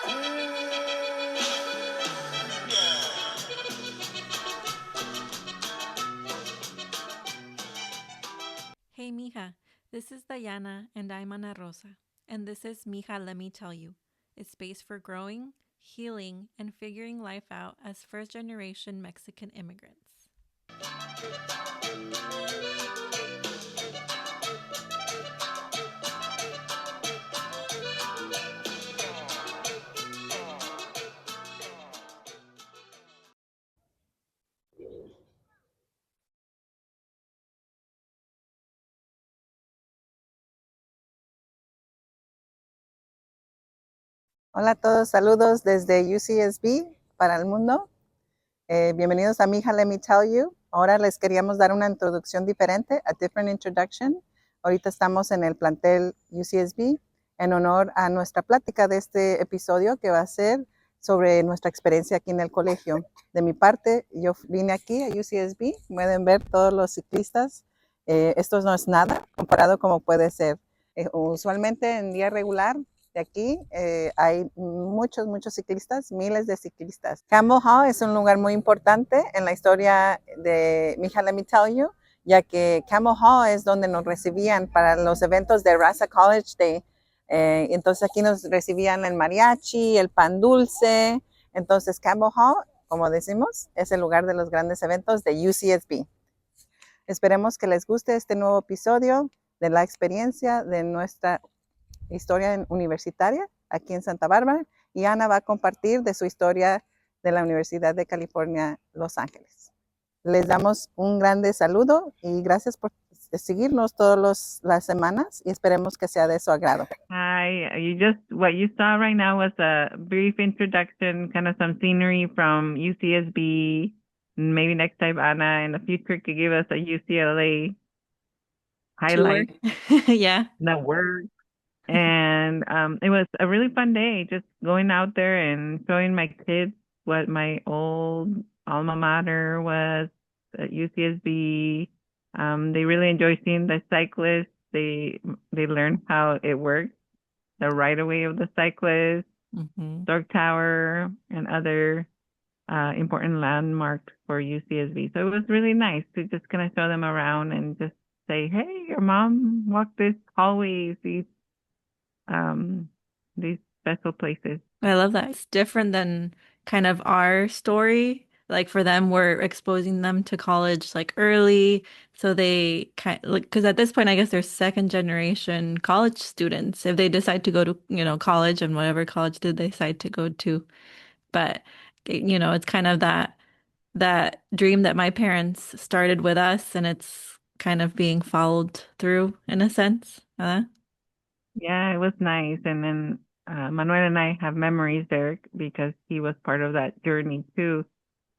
Hey Mija, this is Dayana and I'm Ana Rosa, and this is Mija Let Me Tell You, a space for growing, healing, and figuring life out as first generation Mexican immigrants. Hola a todos, saludos desde UCSB para el mundo. Bienvenidos a Mija Let Me Tell You. Ahora les queríamos dar una introducción diferente, a different introduction. Ahorita estamos en el plantel UCSB en honor a nuestra plática de este episodio que va a ser sobre nuestra experiencia aquí en el colegio. De mi parte, yo vine aquí a UCSB, pueden ver todos los ciclistas. Esto no es nada comparado como puede ser. Usualmente en día regular de aquí hay muchos ciclistas, miles de ciclistas. Campbell Hall es un lugar muy importante en la historia de Mija Let Me Tell You, ya que Campbell Hall es donde nos recibían para los eventos de Raza College Day. Entonces aquí nos recibían el mariachi, el pan dulce. Entonces Campbell Hall, como decimos, es el lugar de los grandes eventos de UCSB. Esperemos que les guste este nuevo episodio de la experiencia de nuestra historia universitaria aquí en Santa Bárbara, y Ana va a compartir de su historia de la Universidad de California, Los Ángeles. Les damos un grande saludo y gracias por seguirnos todas las semanas y esperemos que sea de su agrado. Hi, what you saw right now was a brief introduction, kind of some scenery from UCSB. Maybe next time Ana in the future could give us a UCLA highlight. Yeah. The word. And it was a really fun day, just going out there and showing my kids what my old alma mater was at UCSB. They really enjoy seeing the cyclists. They learn how it works, the right of way of the cyclist, Dark Tower, and other important landmarks for UCSB. So it was really nice to just kind of show them around and just say, hey, your mom walked this hallway, these special places. I love that. It's different than kind of our story. Like for them, we're exposing them to college like early. So they kind like, because at this point, I guess they're second generation college students if they decide to go to, college and whatever college did they decide to go to. But, it's kind of that dream that my parents started with us, and it's kind of being followed through in a sense. Yeah, it was nice. And then Manuel and I have memories there because he was part of that journey too.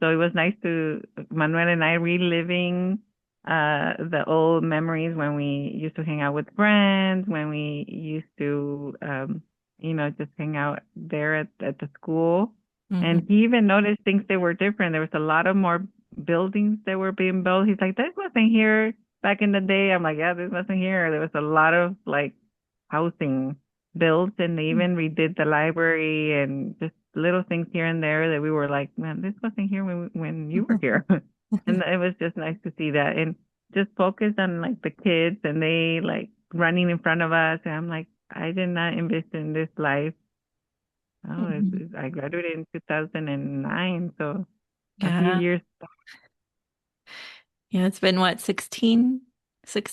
So it was nice to Manuel and I reliving the old memories when we used to hang out with friends, when we used to just hang out there at the school. And he even noticed things that were different. There was a lot of more buildings that were being built. He's like, this wasn't here back in the day. I'm like, yeah, this wasn't here. There was a lot of like housing built, and they even redid the library and just little things here and there that we were like, man, this wasn't here when you were here. And it was just nice to see that and just focus on like the kids and they like running in front of us. And I'm like, I did not envision this life. I graduated in 2009, so a few years. Yeah, it's been what, 16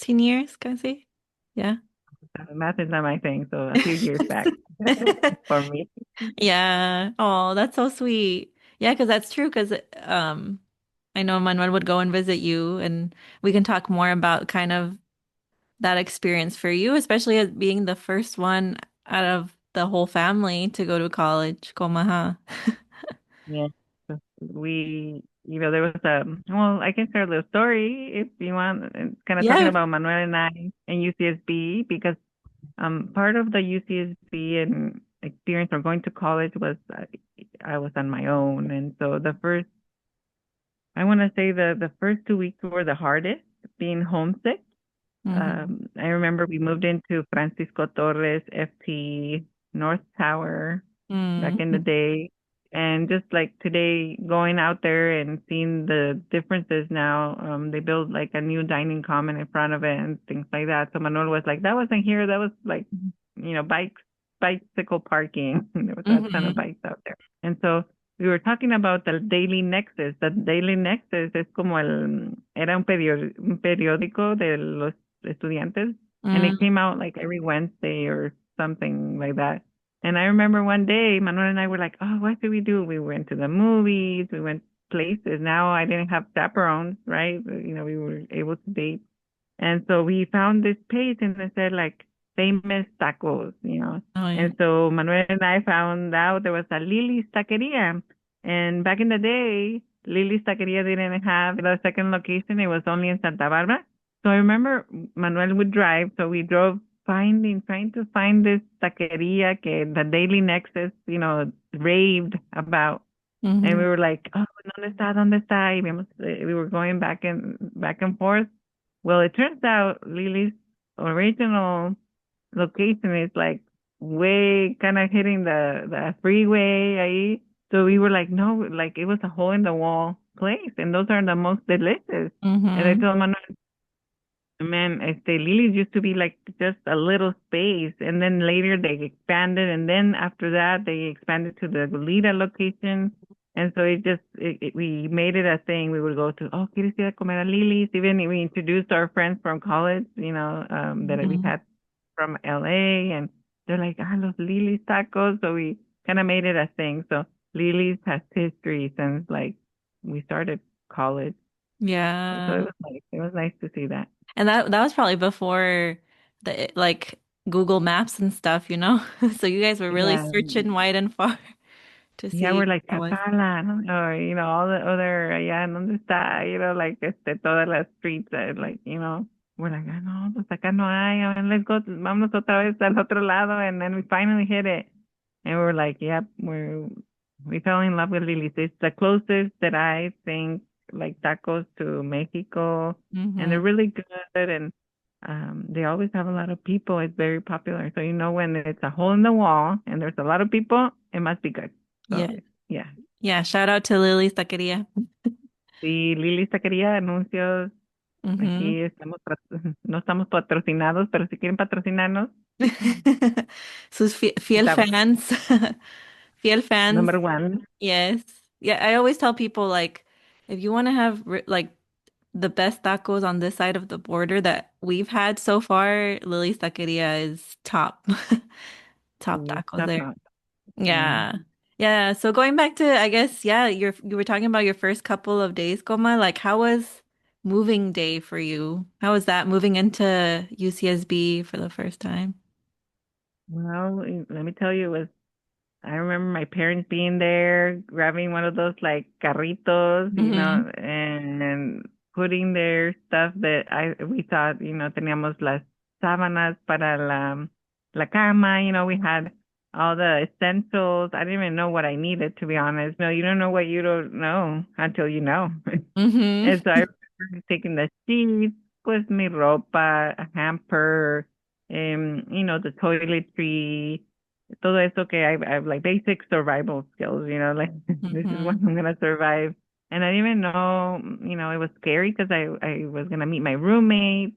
years, can I say? Yeah. Math is not my thing, so a few years back for me. Yeah. Oh, that's so sweet. Yeah, because that's true. Because I know Manuel would go and visit you, and we can talk more about kind of that experience for you, especially as being the first one out of the whole family to go to college. Komaha. Yeah. So there was well, I can share a little story if you want, kind of talking Yeah. about Manuel and I and UCSB, because part of the UCSB and experience or going to college was I was on my own. And so I want to say the first 2 weeks were the hardest, being homesick. I remember we moved into Francisco Torres, FT, North Tower, back in the Mm. day. And just like today, going out there and seeing the differences now, they built like a new dining common in front of it and things like that. So Manuel was like, that wasn't here. That was like, bikes, bicycle parking. There was a ton of Mhm. bikes out there. And so we were talking about the Daily Nexus. The Daily Nexus es como era un periódico de los estudiantes. And it Mm. came out like every Wednesday or something like that. And I remember one day, Manuel and I were like, oh, what did we do? We went to the movies, we went places. Now I didn't have chaperones, right? We were able to date. And so we found this page and it said like famous tacos. Oh yeah. And so Manuel and I found out there was a Lily's Taqueria. And back in the day, Lily's Taqueria didn't have the second location. It was only in Santa Barbara. So I remember Manuel would drive. So we drove trying to find this taqueria que the Daily Nexus, raved about. And we Mhm. were like, oh, ¿dónde está? ¿Dónde está? Y we were going back and forth. Well, it turns out Lily's original location is like way kind of hitting the freeway ahí. So we were like, no, like it was a hole in the wall place, and those are the most delicious. And I Mhm. told Manuel, man, Lily's used to be like just a little space, and then later they expanded, and then after that they expanded to the Goleta location, and so we made it a thing. We would go to, oh, ¿quieres ir a comer a Lily's? Even we introduced our friends from college, that we Mhm. had from LA, and they're like, los Lily's tacos. So we kind of made it a thing. So Lily's has history since like we started college. So Yeah. it was nice to see that. And that was probably before the like Google Maps and stuff, you know? So you guys were really Yeah, searching wide and far to yeah, see we're like what it was. Chapala, ¿no? Or, all the other, allá, ¿en dónde está? Like, todas las streets, like, we're like, ah, no, pues acá no hay, I mean, let's go, vámonos otra vez al otro lado, and then we finally hit it. And we're like, yep, we fell in love with Lily's. It's the closest that I think, like, tacos to Mexico, and Hmm. they're really good, and they always have a lot of people. It's very popular. So, when it's a hole in the wall and there's a lot of people, it must be good. So, Yeah. yeah. Yeah. Shout out to Lily's Taqueria. Si Lili quería anuncios, Hmm. aquí no estamos patrocinados, pero si quieren patrocinarnos, Sus aquí fiel estamos. fans. Fiel fans. Number one. Yes. Yeah, I always tell people like if you want to have like the best tacos on this side of the border that we've had so far, Lily's Taqueria is top. Top Sí, tacos top there. notch. Yeah. Yeah. Yeah. So going back to, I guess, yeah, you were talking about your first couple of days, Coma. Like, how was moving day for you? How was that moving into UCSB for the first time? Well, let me tell you, I remember my parents being there, grabbing one of those like carritos, Hmm. and putting their stuff that we thought, teníamos las sábanas para la cama, we had all the essentials. I didn't even know what I needed, to be honest. No, you don't know what you don't know until you know. Hmm. And so I remember taking the sheets, pues mi ropa, a hamper, the toiletry, todo eso que I've like basic survival skills, like this is what Hmm. I'm gonna survive. And I didn't even know, it was scary because I was gonna meet my roommate.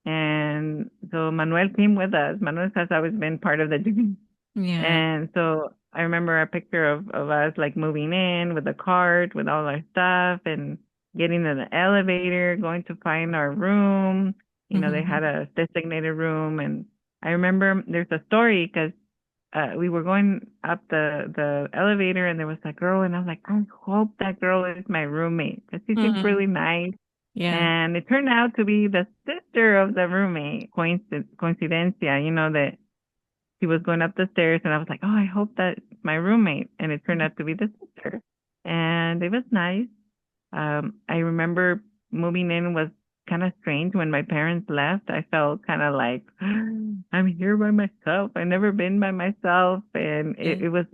And so Manuel came with us. Manuel has always been part of the journey. Yeah. And so I remember a picture of us like moving in with the cart with all our stuff and getting in the elevator, going to find our room. They Hmm. had a designated room. And I remember there's a story because we were going up the elevator and there was a girl and I was like, I hope that girl is my roommate because she seems Hmm. really nice. Yeah. And it turned out to be the sister of the roommate. Coincidencia, that he was going up the stairs and I was like, oh, I hope that's my roommate. And it turned out to be the sister. And it was nice. I remember moving in was kind of strange when my parents left. I felt kind of like, I'm here by myself. I've never been by myself. And Yeah. it was,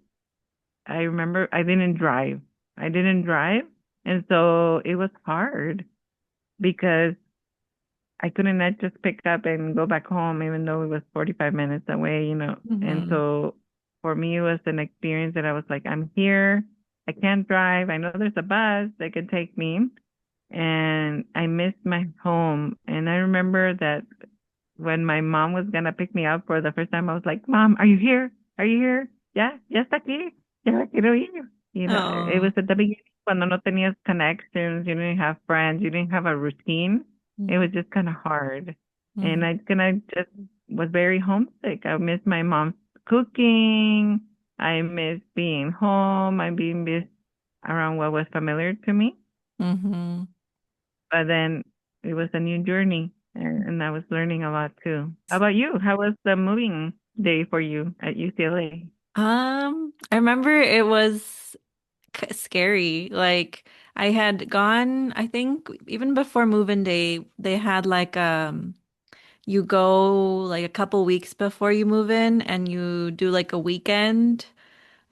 I remember I didn't drive. I didn't drive. And so it was hard because I couldn't not just pick up and go back home, even though it was 45 minutes away. And Hmm. so for me, it was an experience that I was like, I'm here. I can't drive. I know there's a bus that can take me, and I missed my home. And I remember that when my mom was gonna pick me up for the first time, I was like, Mom, are you here? Are you here? Ya, ya está aquí. Ya la quiero ir. You know, it Oh. was at the beginning cuando no tenías connections, you didn't have friends, you didn't have a routine. It was just kind of hard. And Mm-hmm. I just was very homesick. I miss my mom's cooking. I miss being home. I miss around what was familiar to me. Mm-hmm. But then it was a new journey, and I was learning a lot too. How about you? How was the moving day for you at UCLA? I remember it was scary. Like I had gone, I think even before move-in day, they had like you go like a couple weeks before you move in and you do like a weekend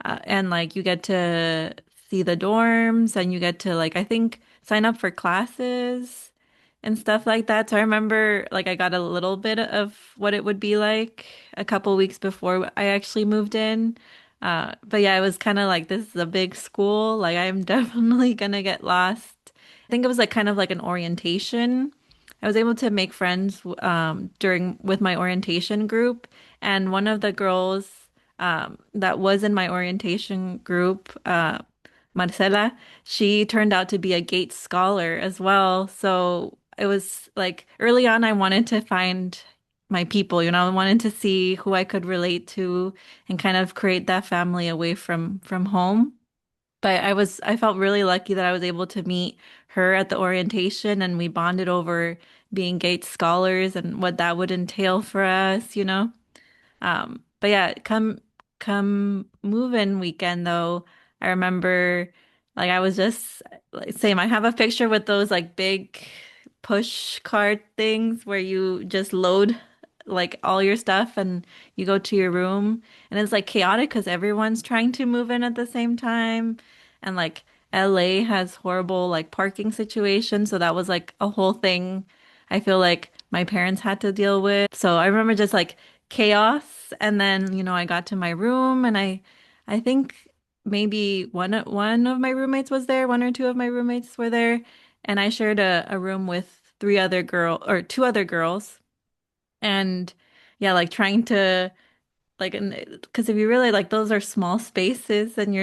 and like you get to see the dorms and you get to like I think sign up for classes and stuff like that. So I remember like I got a little bit of what it would be like a couple weeks before I actually moved in. But yeah, it was kind of like this is a big school. Like I'm definitely gonna get lost. I think it was like kind of like an orientation. I was able to make friends during with my orientation group, and one of the girls that was in my orientation group, Marcela, she turned out to be a Gates scholar as well. So it was like early on, I wanted to find my people, I wanted to see who I could relate to and kind of create that family away from home. But I felt really lucky that I was able to meet her at the orientation and we bonded over being Gates scholars and what that would entail for us. But yeah, come move-in weekend though, I remember like I was just like same. I have a picture with those like big push cart things where you just load like all your stuff and you go to your room and it's like chaotic because everyone's trying to move in at the same time and like LA has horrible like parking situations, so that was like a whole thing I feel like my parents had to deal with. So I remember just like chaos. And then, I got to my room and I think maybe one of my roommates was there, one or two of my roommates were there, and I shared a room with two other girls. And yeah, like trying to like because if you really like those are small spaces and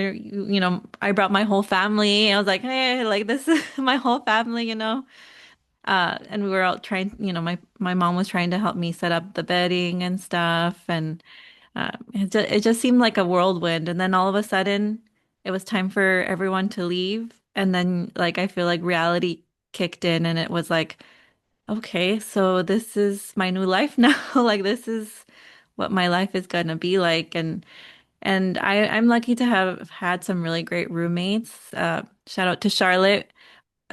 I brought my whole family. I was like, hey, like this is my whole family. And we were all trying, my mom was trying to help me set up the bedding and stuff, and it just seemed like a whirlwind. And then all of a sudden, it was time for everyone to leave, and then like I feel like reality kicked in, and it was like, okay, so this is my new life now. Like this is what my life is gonna be like, and I'm lucky to have had some really great roommates. Shout out to Charlotte.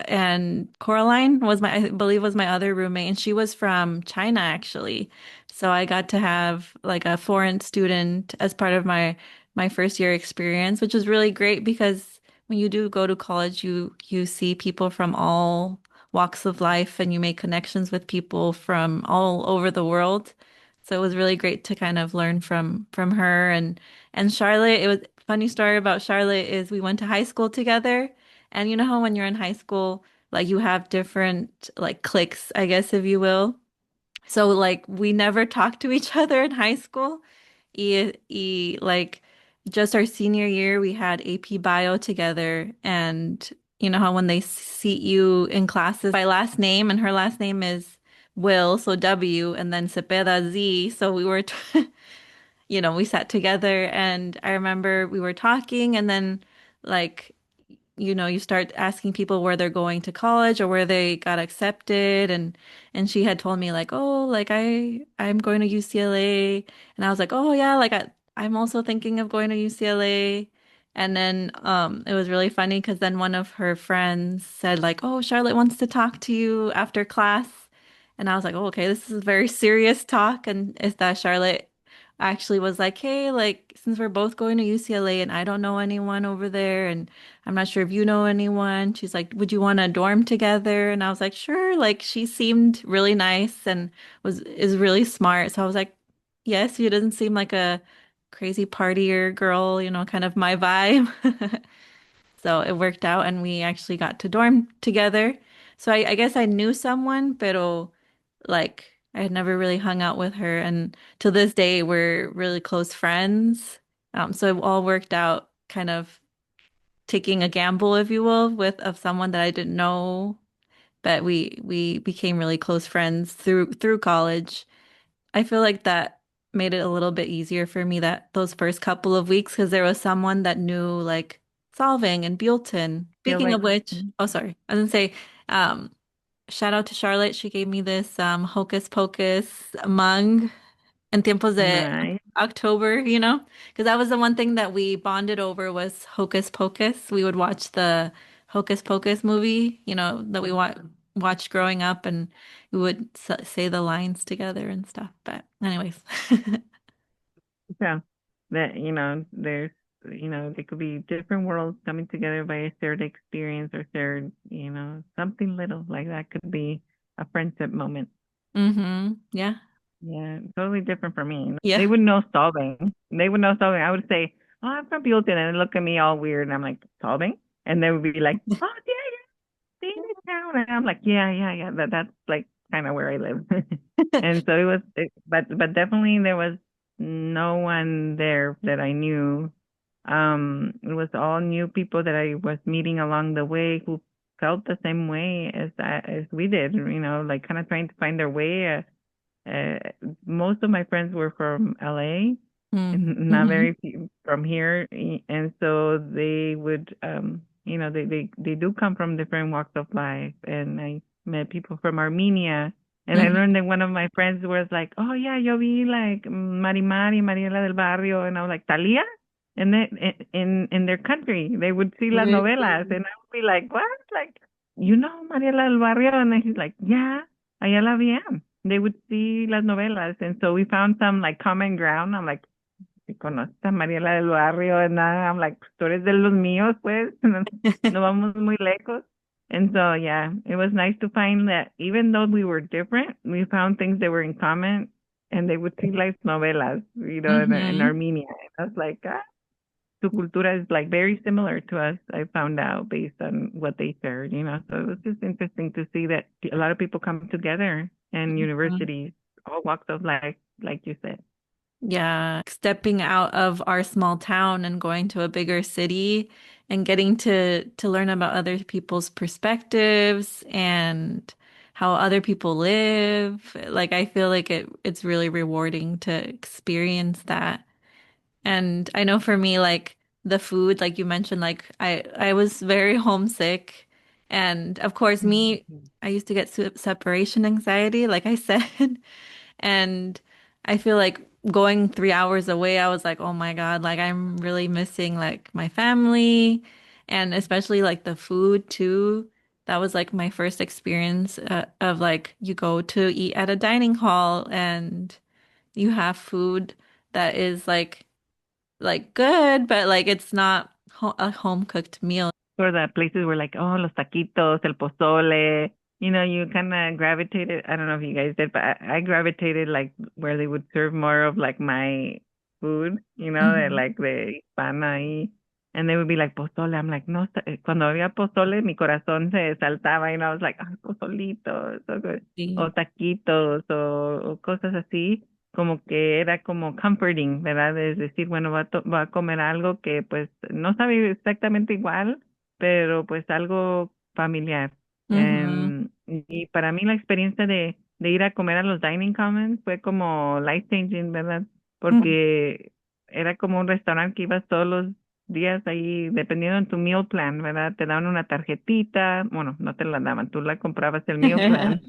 And Coraline I believe was my other roommate, and she was from China actually. So I got to have like a foreign student as part of my first year experience, which was really great because when you do go to college, you see people from all walks of life and you make connections with people from all over the world. So it was really great to kind of learn from her and Charlotte. It was funny story about Charlotte is we went to high school together. And you know how when you're in high school, like you have different like cliques, I guess, if you will. So like we never talked to each other in high school. Like just our senior year, we had AP Bio together. And you know how when they seat you in classes by last name, and her last name is Will, so W, and then Cepeda Z. So we were, we sat together and I remember we were talking and then like you start asking people where they're going to college or where they got accepted and she had told me like, "Oh, like I'm going to UCLA." And I was like, "Oh yeah, like I'm also thinking of going to UCLA." And then it was really funny because then one of her friends said like, "Oh, Charlotte wants to talk to you after class." And I was like, "Oh, okay, this is a very serious talk." And is that Charlotte actually was like, "Hey, like since we're both going to UCLA and I don't know anyone over there and I'm not sure if you know anyone." She's like, "Would you want to dorm together?" And I was like, "Sure." Like she seemed really nice and is really smart. So I was like, "Yes, she doesn't seem like a crazy partier girl, kind of my vibe. So it worked out and we actually got to dorm together. So I guess I knew someone, pero like I had never really hung out with her. And to this day, we're really close friends. So it all worked out kind of taking a gamble, if you will, with of someone that I didn't know. But we became really close friends through college. I feel like that made it a little bit easier for me that those first couple of weeks because there was someone that knew like solving and Buellton. Feel Speaking like of which, oh sorry, I was gonna say, um, shout out to Charlotte. She gave me this Hocus Pocus mug in tiempos de nice. October, because that was the one thing that we bonded over was Hocus Pocus. We would watch the Hocus Pocus movie, that we watched growing up, and we would say the lines together and stuff. But anyways, So that, there's, there could be different worlds coming together by a shared experience or shared, something little like that could be a friendship moment. yeah, Yeah, totally different for me. yeah. They would know solving. They would know solving. I would say, "Oh, I'm from Buellton," and they look at me all weird, and I'm like, "Solving?" And they would be like, "Oh, yeah, yeah, see this town," and I'm like, "Yeah, yeah, yeah." That's like kind of where I live. And so but definitely there was no one there that I knew. It was all new people that I was meeting along the way who felt the same way as we did. Like kind of trying to find their way. Uh, Most of my friends were from LA and not Mm-hmm. very few from here. And so they would, they do come from different walks of life. And I met people from Armenia. And I learned that one of my friends was like, oh, yeah, yo vi like Marimar y Mariela del Barrio. And I was like, Talia? And then in their country, they would see las novelas. Really? And I would be like, what? Like, you know Mariela del Barrio? And then he's like, yeah, allá la vi. They would see las novelas. And so we found some like common ground. I'm like, si conoces a Mariela del Barrio, and I'm like, pues tú eres de los míos, pues, no vamos muy lejos. And so, yeah, it was nice to find that even though we were different, we found things that were in common, and they would see like novelas, in Mm-hmm. Armenia. And I was like, su cultura is like very similar to us. I found out based on what they shared. So it was just interesting to see that a lot of people come together and universities, all walks of life, like you said. Yeah, stepping out of our small town and going to a bigger city and getting to learn about other people's perspectives and how other people live. Like I feel like it's really rewarding to experience that. And I know for me, like the food, like you mentioned, like I was very homesick. And of course, me, Mhm. I used to get separation anxiety, like I said. And I feel like going 3 hours away, I was like, oh my God, like I'm really missing like my family and especially like the food too. That was like my first experience of like you go to eat at a dining hall and you have food that is like good, but like it's not ho a home cooked meal. For the places where like, oh, los taquitos, el pozole, you kind of gravitated. I don't know if you guys did, but I gravitated like where they would serve more of like my food, de Mhm. like the hispana y, and they would be like pozole. I'm like, no, cuando había pozole, mi corazón se saltaba, I was like, ah, pozolito, so good. O Sí. taquitos o cosas así como que era como comforting, ¿verdad? Es decir, bueno, va a comer algo que pues no sabe exactamente igual, pero pues algo familiar. Mhm. Y para mí la experiencia de ir a comer a los dining commons fue como life changing, ¿verdad? Mhm. Porque era como un restaurante que ibas todos los días ahí, dependiendo de tu meal plan, ¿verdad? Te daban una tarjetita, bueno, no te la daban, tú la comprabas el meal plan,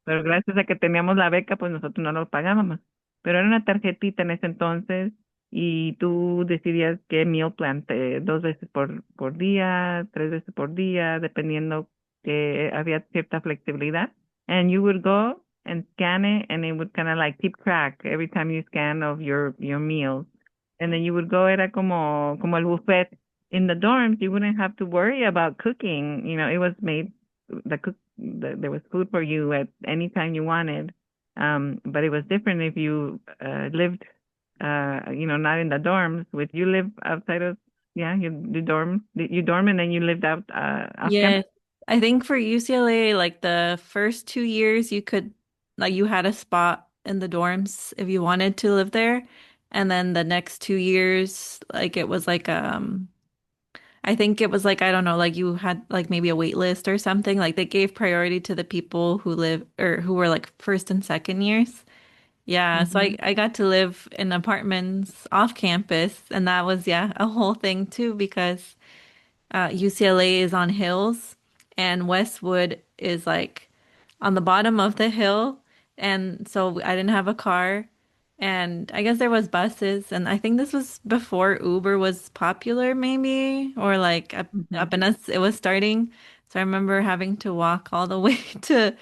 pero gracias a que teníamos la beca, pues nosotros no lo pagábamos. Pero era una tarjetita en ese entonces y tú decidías qué meal plan, 2 veces por día, 3 veces por día, dependiendo que había cierta flexibilidad. And you would go and scan it and it would kind of like keep track every time you scan of your meals. And then you would go, era como el buffet. In the dorms, you wouldn't have to worry about cooking. It was made, there was food for you at any time you wanted. But it was different if you lived not in the dorms. With you live outside of, yeah, you dorm and then you lived out off campus. Yes. I think for UCLA, like the first 2 years, you could, like, you had a spot in the dorms if you wanted to live there. And then the next 2 years, like, it was like, I think it was like, I don't know, like you had like maybe a wait list or something. Like they gave priority to the people who live or who were like first and second years. Yeah. So Hmm. I got to live in apartments off campus. And that was, yeah, a whole thing too, because UCLA is on hills, and Westwood is like on the bottom of the hill. And so I didn't have a car. And I guess there was buses. And I think this was before Uber was popular, maybe, or like up Hmm. in us, it was starting. So I remember having to walk all the way to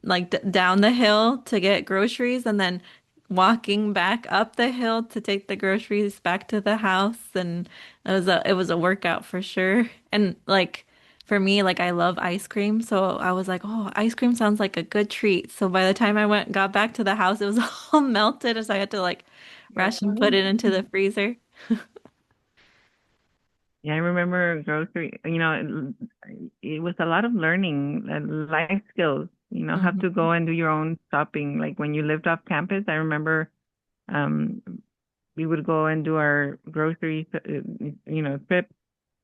like d down the hill to get groceries and then walking back up the hill to take the groceries back to the house, and it was a workout for sure. And like for me, like I love ice cream, so I was like, oh, ice cream sounds like a good treat. So by the time I got back to the house, it was all melted, so I had to like Yeah. rush and put it into the freezer. Yeah, I remember grocery, it was a lot of learning, life skills, have to Hmm. go and do your own shopping. Like when you lived off campus, I remember um, we would go and do our grocery, trip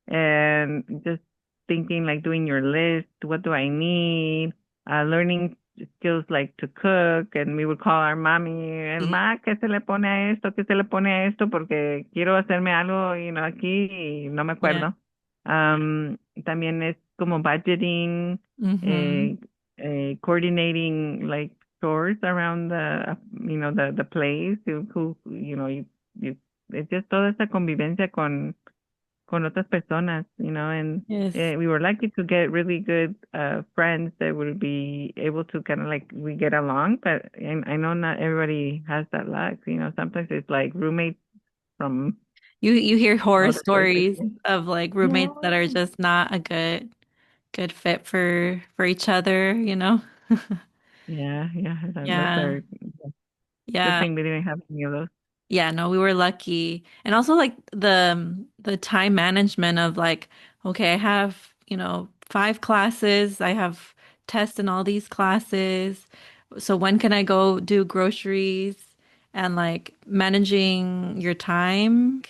and just thinking like doing your list, what do I need, learning skills like to cook, and we would call our mommy, and Sí. ma, ¿qué se le pone a esto? ¿Qué se le pone a esto? Porque quiero hacerme algo, aquí y no me Yeah. acuerdo. También es como budgeting, Hmm. eh, coordinating like chores around the place, you, it's just toda esa convivencia con otras personas, and Yes. we were lucky to get really good friends that would be able to kind of like we get along, but I know not everybody has that luck, sometimes it's like roommates from You hear horror other places. stories of like roommates that are Yeah, just not a good fit for each other, you know? yeah, those Yeah. are good Yeah. thing we didn't have any of those. Yeah, no, we were lucky. And also like the time management of like, okay, I have, 5 classes, I have tests in all these classes. So when can I go do groceries, and like managing your time,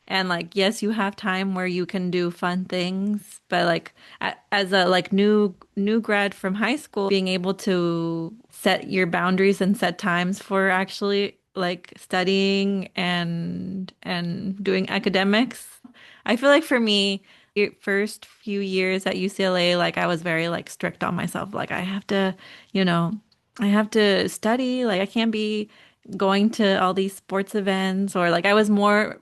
and like yes, you have time where you can do fun things, but like as a like new grad from high school, being able to set your boundaries and set times for actually like studying and doing academics. I feel like for me, the first few years at UCLA, like I was very like strict on myself. Like you know, I have to study. Like I can't be going to all these sports events, or like I was more,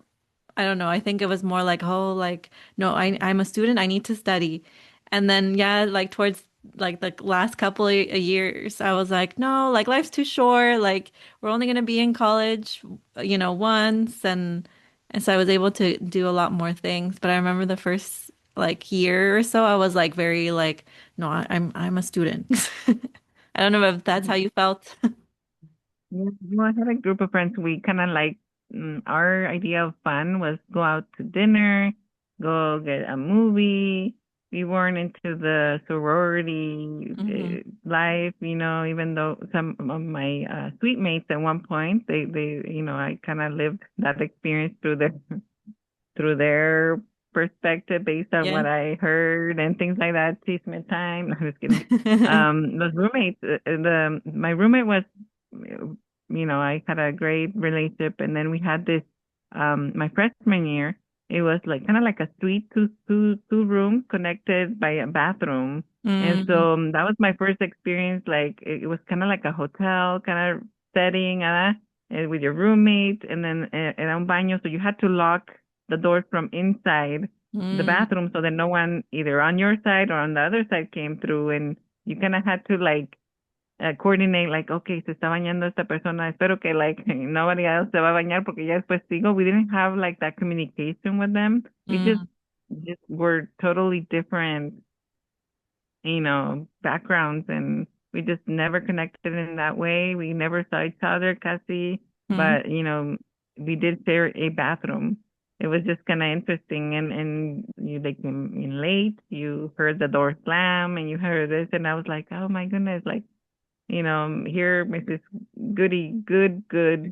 I don't know. I think it was more like, oh, like, no, I'm a student. I need to study. And then, yeah, like towards like the last couple of years, I was like, no, like life's too short. Like we're only gonna be in college, once. And so I was able to do a lot more things. But I remember the first like year or so, I was like very like, no, I'm a student. I don't know if that's how you felt. Yeah, I had a group of friends. We kind of like our idea of fun was go out to dinner, go get a movie. We weren't into the sorority Hmm. life, even though some of my suite mates at one point, I kind of lived that experience through their perspective based on Yeah. what I heard and things like that. Chisme time. No, I'm just kidding. Those roommates, my roommate was, I had a great relationship, and then we had this, my freshman year. It was like kind of like a suite, two rooms connected by a bathroom. And Mm, so that was my first experience. Like it was kind of like a hotel kind of setting, with your roommate, and then era un baño, so you had to lock the doors from inside the mm, bathroom so that no one either on your side or on the other side came through, and you kind of had to like coordinate like, okay, se está bañando esta persona, espero que like nobody else se va a bañar porque ya después sigo. We didn't have like that communication with them. We just mm, just were totally different, backgrounds, and we just never connected in that way. We never saw each other casi, mm. but we did share a bathroom. It was just kind of interesting, and you like in late, you heard the door slam, and you heard this, and I was like, oh my goodness, like here, Mrs. Goody, good,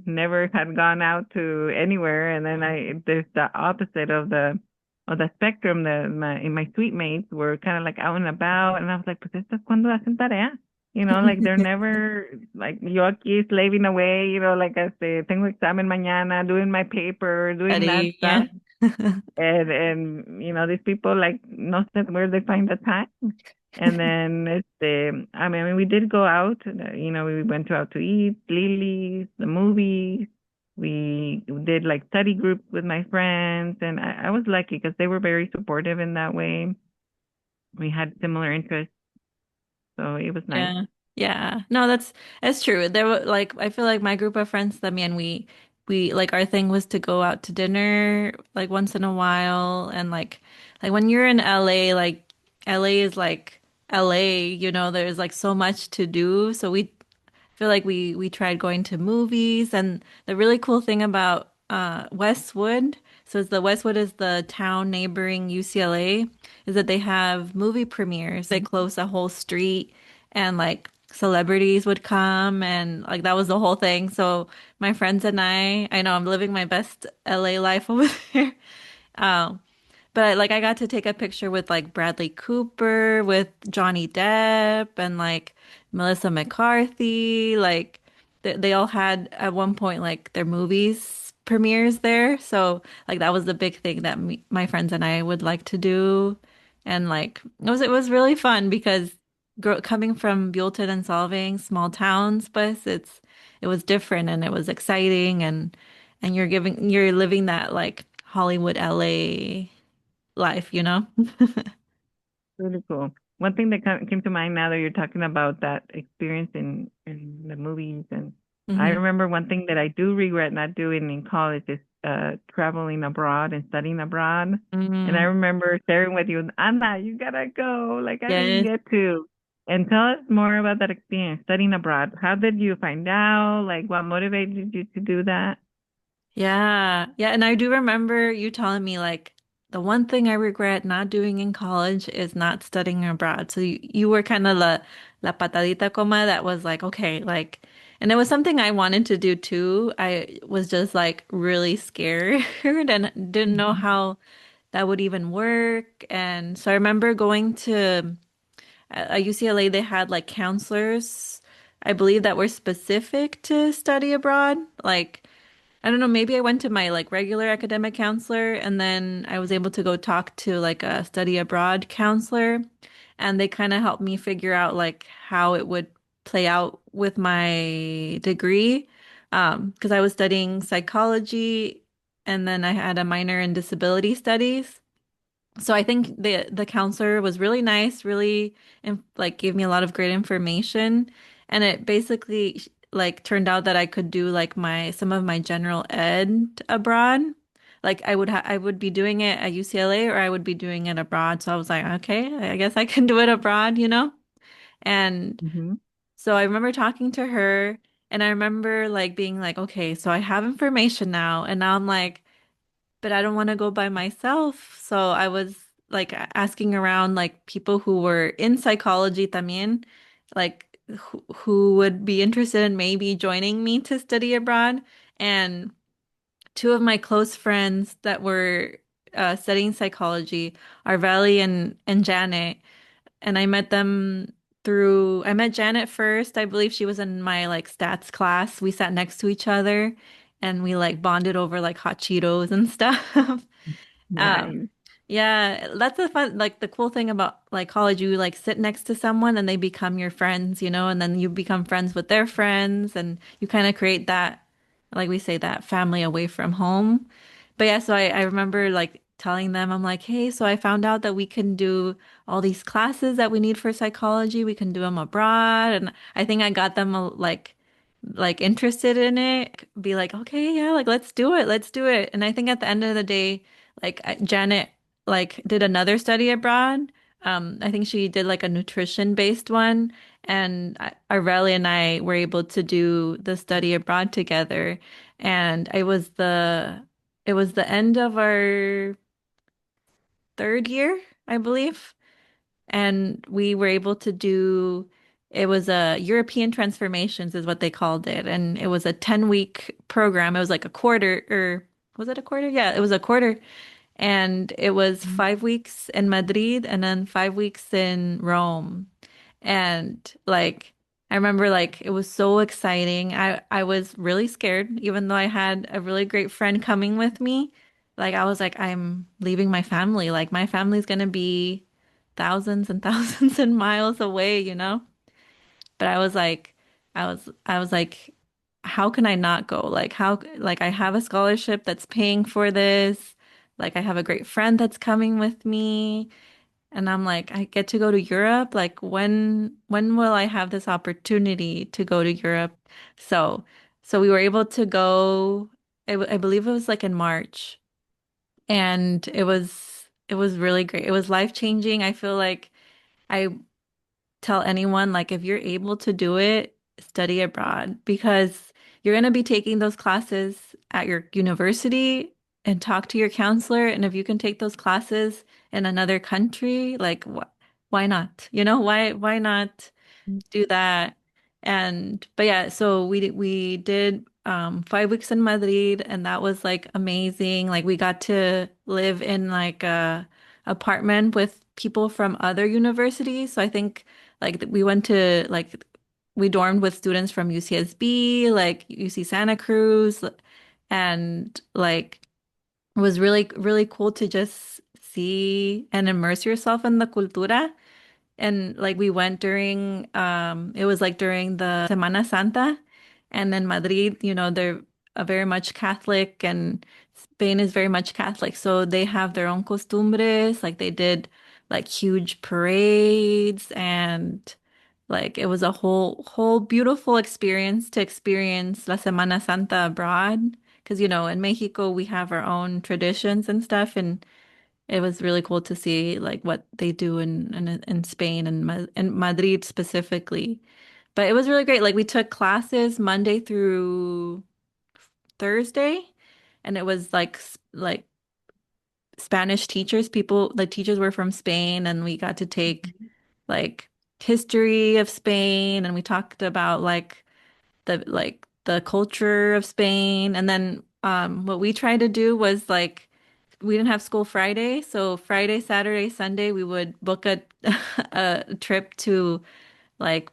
never had gone out to anywhere, and then there's the opposite of the spectrum. My suite mates were kind of like out and about, and I was like, pues estas cuando hacen tarea, like they're never like yo aquí slaving away, like tengo examen mañana, doing my paper, doing that Eddie, yeah. stuff, and these people like no sé where they find the time. And then I mean, we did go out. We went out to eat, Lily's, the movies. We did like study groups with my friends, and I was lucky because they were very supportive in that way. We had similar interests, so it was nice. Yeah. Yeah. No, that's true. There were like I feel like my group of friends, I mean, we like our thing was to go out to dinner like once in a while and like when you're in LA, like LA is like LA, there's like so much to do. So we feel like we tried going to movies and the really cool thing about Westwood, so it's the Westwood is the town neighboring UCLA, is that they have movie premieres. They close a whole street and like celebrities would come and like that was the whole thing. So my friends and I know I'm living my best LA life over there. Um, but I got to take a picture with like Bradley Cooper, with Johnny Depp, and like Melissa McCarthy. Like they all had at one point like their movies premieres there. So like that was the big thing that my friends and I would like to do. And like it was really fun because coming from Buellton and Solving, small towns, but it was different and it was exciting and you're living that like Hollywood LA life. Really cool. One thing that came to mind now that you're talking about that experience in the movies, and I Hmm. remember one thing that I do regret not doing in college is traveling abroad and studying abroad. And I Hmm. remember sharing with you, Anna, you gotta go. Like I didn't Yes. get to. And tell us more about that experience studying abroad. How did you find out? Like what motivated you to do that? Yeah. Yeah. And I do remember you telling me like the one thing I regret not doing in college is not studying abroad. So you were kind of la patadita coma that was like, okay, like, and it was something I wanted to do too. I was just like really scared and didn't know Mhm. how that would even work. And so I remember going to at UCLA, they had like counselors, I believe, that were specific to study abroad. Like, I don't know, maybe I went to my like regular academic counselor and then I was able to go talk to like a study abroad counselor and they kind of helped me figure out like how it would play out with my degree. Because I was studying psychology and then I had a minor in disability studies. So I think the counselor was really nice, really like gave me a lot of great information, and it basically like turned out that I could do like my some of my general ed abroad. Like I would be doing it at UCLA or I would be doing it abroad. So I was like, okay, I guess I can do it abroad. And Mhm. so I remember talking to her and I remember like being like, okay, so I have information now, and now I'm like but I don't want to go by myself. So I was like asking around like people who were in psychology también, like who would be interested in maybe joining me to study abroad. And two of my close friends that were studying psychology are Valley and Janet. And I met Janet first. I believe she was in my like stats class. We sat next to each other and we like bonded over like hot Cheetos and stuff. Um, Nice. yeah, that's the fun, like the cool thing about like college, you like sit next to someone and they become your friends, and then you become friends with their friends and you kind of create that, like we say, that family away from home. But yeah, so I remember like telling them, I'm like, hey, so I found out that we can do all these classes that we need for psychology. We can do them abroad. And I think I got them like interested in it, be like, okay, yeah, like let's do it. Let's do it. And I think at the end of the day, like Janet like did another study abroad. I think she did like a nutrition based one, and Areli and I were able to do the study abroad together. and it was the end of our third year, I believe. And we were able to do it was a European transformations is what they called it. And it was a 10-week program. It was like a quarter or was it a quarter? Yeah, it was a quarter. And it was 5 weeks in Madrid and then 5 weeks in Rome. And like I remember like it was so exciting. I was really scared, even though I had a really great friend coming with me. Like I was like, I'm leaving my family. Like my family's gonna be thousands and thousands and miles away, you know? But I was like, how can I not go? Like how like I have a scholarship that's paying for this. Like I have a great friend that's coming with me. And I'm like, I get to go to Europe. Like when will I have this opportunity to go to Europe? So so we were able to go, I believe it was like in March. And it was really great. It was life-changing. I feel like I tell anyone like if you're able to do it, study abroad because you're going to be taking those classes at your university and talk to your counselor. And if you can take those classes in another country, like why not? You know, why not do that? And but yeah, so we did 5 weeks in Madrid and that was like amazing. Like we got to live in like a apartment with people from other universities. So I think like we went to like we dormed with students from UCSB, like UC Santa Cruz, and like it was really cool to just see and immerse yourself in the cultura. And like we went during it was like during the Semana Santa and in Madrid, you know, they're a very much Catholic and Spain is very much Catholic. So they have their own costumbres, like they did like huge parades and like it was a whole beautiful experience to experience La Semana Santa abroad. Because you know, in Mexico we have our own traditions and stuff and it was really cool to see like what they do in Spain and Ma in Madrid specifically. But it was really great. Like we took classes Monday through Thursday, and it was like Spanish teachers. People, the teachers were from Spain, and we got to take like history of Spain, and we talked about like the culture of Spain. And then what we tried to do was like we didn't have school Friday, so Friday, Saturday, Sunday we would book a a trip to like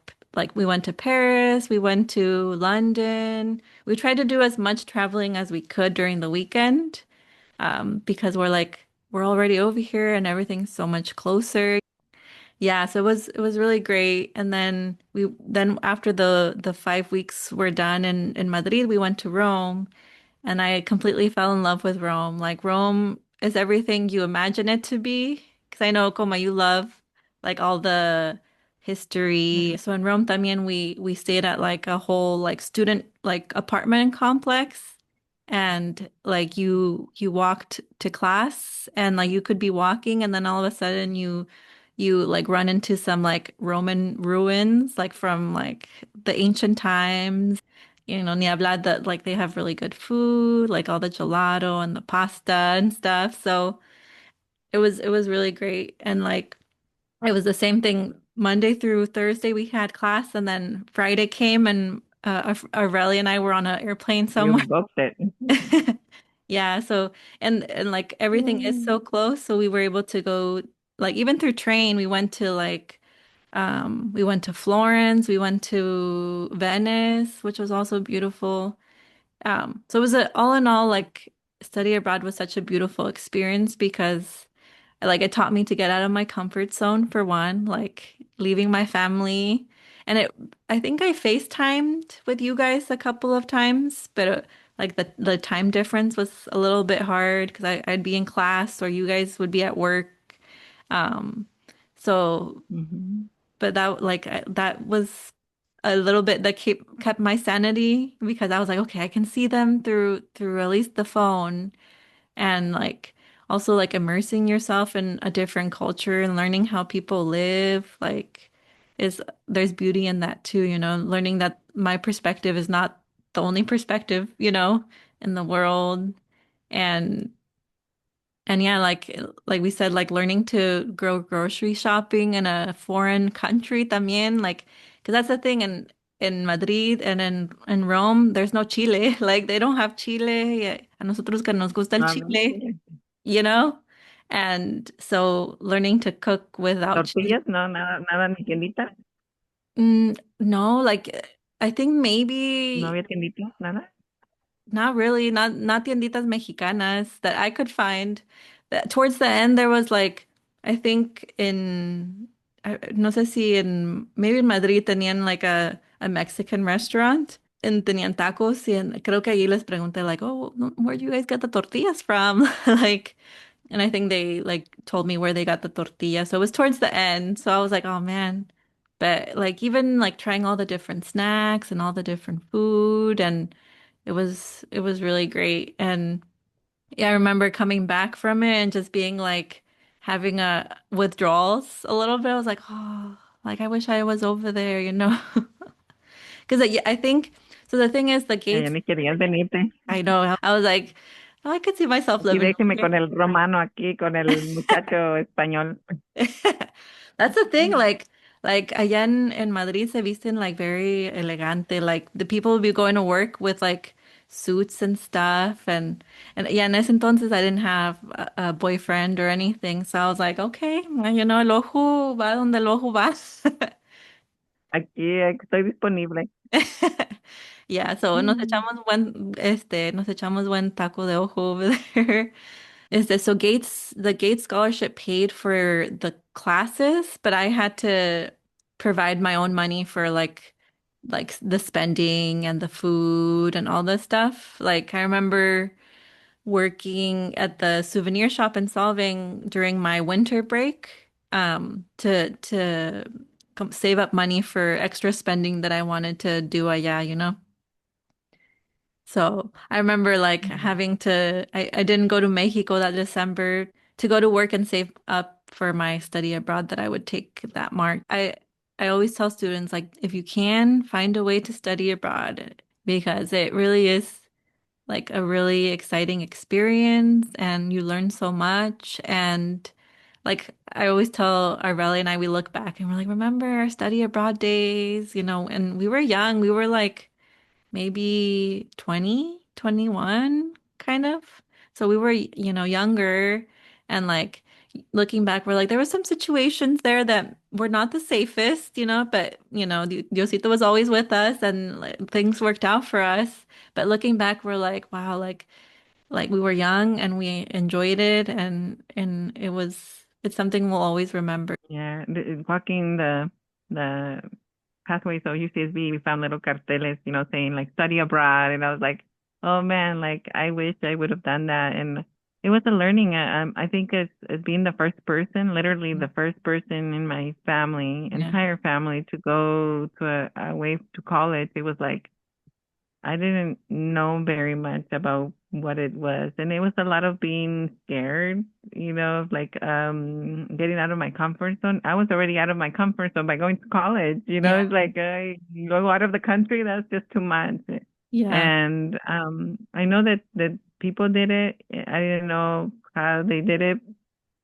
we went to Paris, we went to London. We tried to do as much traveling as we could during the weekend because we're like we're already over here and everything's so much closer. Yeah, so it was really great. And then after the 5 weeks were done in Madrid, we went to Rome and I completely fell in love with Rome. Like Rome is everything you imagine it to be. Because I know, Coma, you love like all the history. So in Rome también we stayed at like a whole like student like apartment complex and like you walked to class and like you could be walking and then all of a sudden you like run into some like Roman ruins like from like the ancient times. You know, ni hablar that like they have really good food, like all the gelato and the pasta and stuff. So it was really great. And like it was the same thing Monday through Thursday we had class and then Friday came and Aurelia and I were on an airplane You somewhere. booked it. Yeah, so and like everything is Yay. so close, so we were able to go like even through train, we went to like we went to Florence, we went to Venice, which was also beautiful. So it was all in all, like study abroad was such a beautiful experience because like it taught me to get out of my comfort zone for one, like leaving my family. And I think I FaceTimed with you guys a couple of times, but like the time difference was a little bit hard because I'd be in class or you guys would be at work. Um, so Mhm. but that like that was a little bit that kept my sanity because I was like, okay, I can see them through at least the phone and like also like immersing yourself in a different culture and learning how people live like is there's beauty in that too, you know, learning that my perspective is not the only perspective, in the world. And and yeah, like we said, like learning to grow grocery shopping in a foreign country también, like because that's the thing in Madrid and in Rome, there's no chile. Like they don't have chile. A nosotros que nos gusta el No había chile, chile. you know? And so learning to cook without chile. Tortillas, no, nada, nada, ni tiendita. No, like I think No maybe había tiendita, nada. not really, not tienditas mexicanas that I could find. Towards the end, there was like, I think no sé si maybe in Madrid tenían like a Mexican restaurant and tenían tacos y creo que allí les pregunté like, oh, where do you guys get the tortillas from? Like, and I think they like told me where they got the tortilla. So it was towards the end. So I was like, oh man. But like even like trying all the different snacks and all the different food and it was really great. And yeah, I remember coming back from it and just being like having a withdrawals a little bit. I was like, oh, like I wish I was over there, you know? Because I think so. The thing is, the Ya gates. ni querías venirte. I know. I was like, oh, I could see myself Aquí living déjeme over con el romano aquí, con el muchacho español. here. That's the thing. Like allá in Madrid se visten like very elegante. Like the people will be going to work with like suits and stuff. And yeah, en ese entonces I didn't have a boyfriend or anything. So I was like, okay, well, el ojo va donde el ojo va. Aquí estoy disponible. Yeah, so nos echamos buen taco de ojo over there. So the Gates scholarship paid for the classes, but I had to provide my own money for like the spending and the food and all this stuff. Like I remember working at the souvenir shop in Solving during my winter break, to save up money for extra spending that I wanted to do allá. So I remember like having I didn't go to Mexico that December to go to work and save up for my study abroad that I would take that mark. I always tell students like if you can find a way to study abroad because it really is like a really exciting experience and you learn so much. And like I always tell Arveli and I, we look back and we're like, remember our study abroad days, and we were young. We were like maybe 20, 21, kind of. So we were, younger and like looking back, we're like, there were some situations there that were not the safest, but Diosito was always with us and like, things worked out for us. But looking back, we're like, wow, like we were young and we enjoyed it and it's something we'll always remember. Yeah, walking the pathways of UCSB, we found little carteles, saying like study abroad, and I was like, oh man, like I wish I would have done that, and it was a learning. I think as being the first person, literally the first person in my family, Yeah. entire family, to go to away to college, it was like I didn't know very much about what it was. And it was a lot of being scared, of like getting out of my comfort zone. I was already out of my comfort zone by going to college. Yeah. It's like you go out of the country, that's just too much. Yeah. And I know that people did it. I didn't know how they did it.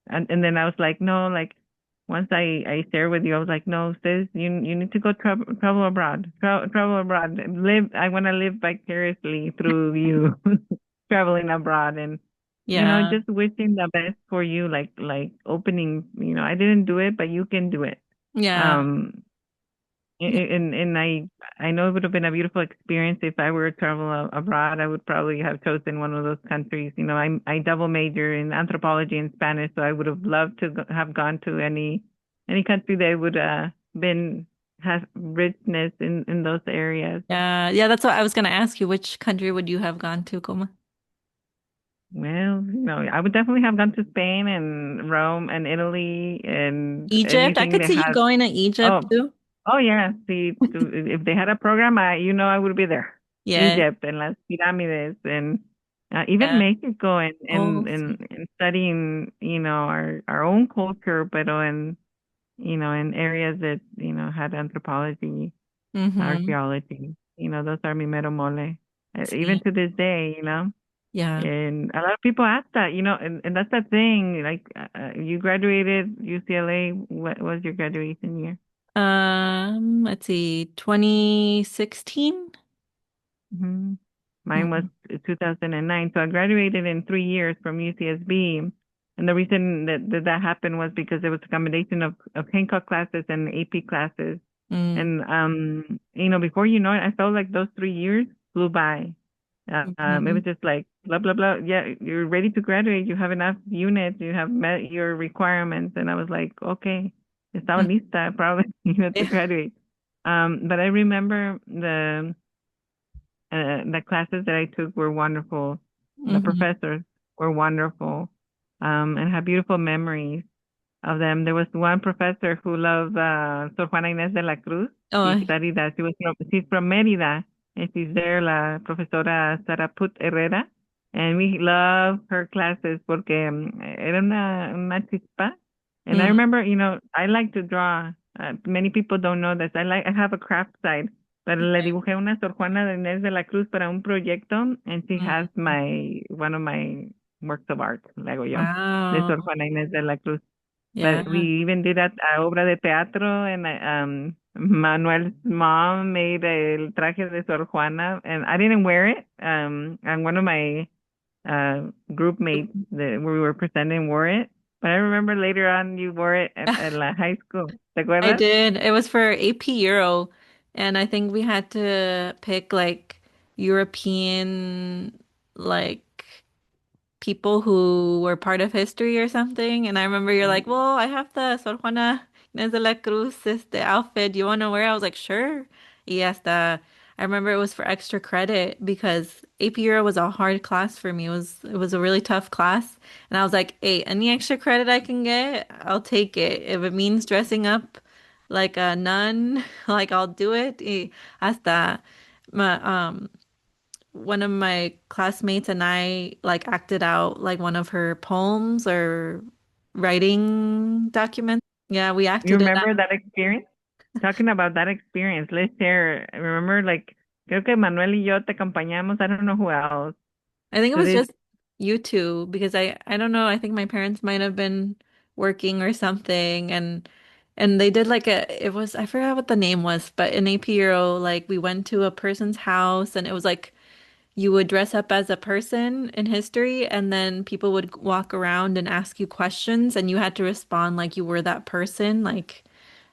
And then I was like, no, like once I shared with you, I was like, no, sis, you need to go travel abroad, travel abroad, live. I want to live vicariously through you, traveling abroad, and Yeah. just wishing the best for you, like opening. I didn't do it, but you can do it. Yeah. Um, Yeah. and I know it would have been a beautiful experience if I were to travel abroad. I would probably have chosen one of those countries. I double major in anthropology and Spanish, so I would have loved to have gone to any country that would been have richness in those areas. Yeah, yeah, that's what I was gonna ask you. Which country would you have gone to, Coma? Well, I would definitely have gone to Spain and Rome and Italy and Egypt. I anything could they see you had. going to Egypt Oh, too. oh yeah. See, if they had a program, I would be there. Yeah, Egypt and las pyramids and even yeah. Mexico Oh, sí. and studying, our own culture, but in areas that, had anthropology, Mm-hmm. archaeology. those are mi mero mole. Even Sí. to this day, Yeah. and a lot of people ask that, and that's the thing. Like, you graduated UCLA. What was your graduation year? Let's see, 2016. Hmm. Mine was Mm-hmm. 2009. So I graduated in 3 years from UCSB. And the reason that happened was because there was a combination of Hancock classes and AP classes. And, before you know it, I felt like those 3 years flew by. It Mm-hmm. was just like, blah, blah, blah. Yeah, you're ready to graduate. You have enough units. You have met your requirements. And I was like, okay, estaba lista, probably, to Yeah. graduate. But I remember the classes that I took were wonderful. The Mm-hmm. professors were wonderful, and had beautiful memories of them. There was one professor who loved Sor Juana Inés de la Cruz. She Oh, studied that. She's from Mérida, and she's there, la profesora Saraput Herrera. And we love her classes porque era una chispa. And I mm, remember, I like to draw. Many people don't know this. I have a craft side, pero le dibujé una Sor Juana de Inés de la Cruz para un proyecto, and she has mm. one of my works of art, le hago yo, de Sor Wow. Juana Inés de la Cruz. But Yeah. we even did that obra de teatro, and Manuel's mom made el traje de Sor Juana, and I didn't wear it. And one of my group mates that we were presenting wore it. But I remember later on you wore it at la high school. ¿Te I acuerdas? did. It was for AP Euro, and I think we had to pick like European like people who were part of history or something. And I remember you're like, well, I have the Sor Juana Inés de la Cruz the outfit. You want to wear? I was like, sure. Yes, I remember it was for extra credit because AP Euro was a hard class for me. It was a really tough class. And I was like, hey, any extra credit I can get, I'll take it. If it means dressing up like a nun, like I'll do it. Hasta my one of my classmates and I like acted out like one of her poems or writing documents. Yeah, we You acted it remember out. that experience? Talking about that experience, let's share. Remember, like, creo que Manuel y yo te acompañamos. I don't know who else. I think it To was this, just you two because I don't know, I think my parents might have been working or something and they did like it was I forgot what the name was, but in AP Euro like we went to a person's house and it was like you would dress up as a person in history and then people would walk around and ask you questions and you had to respond like you were that person like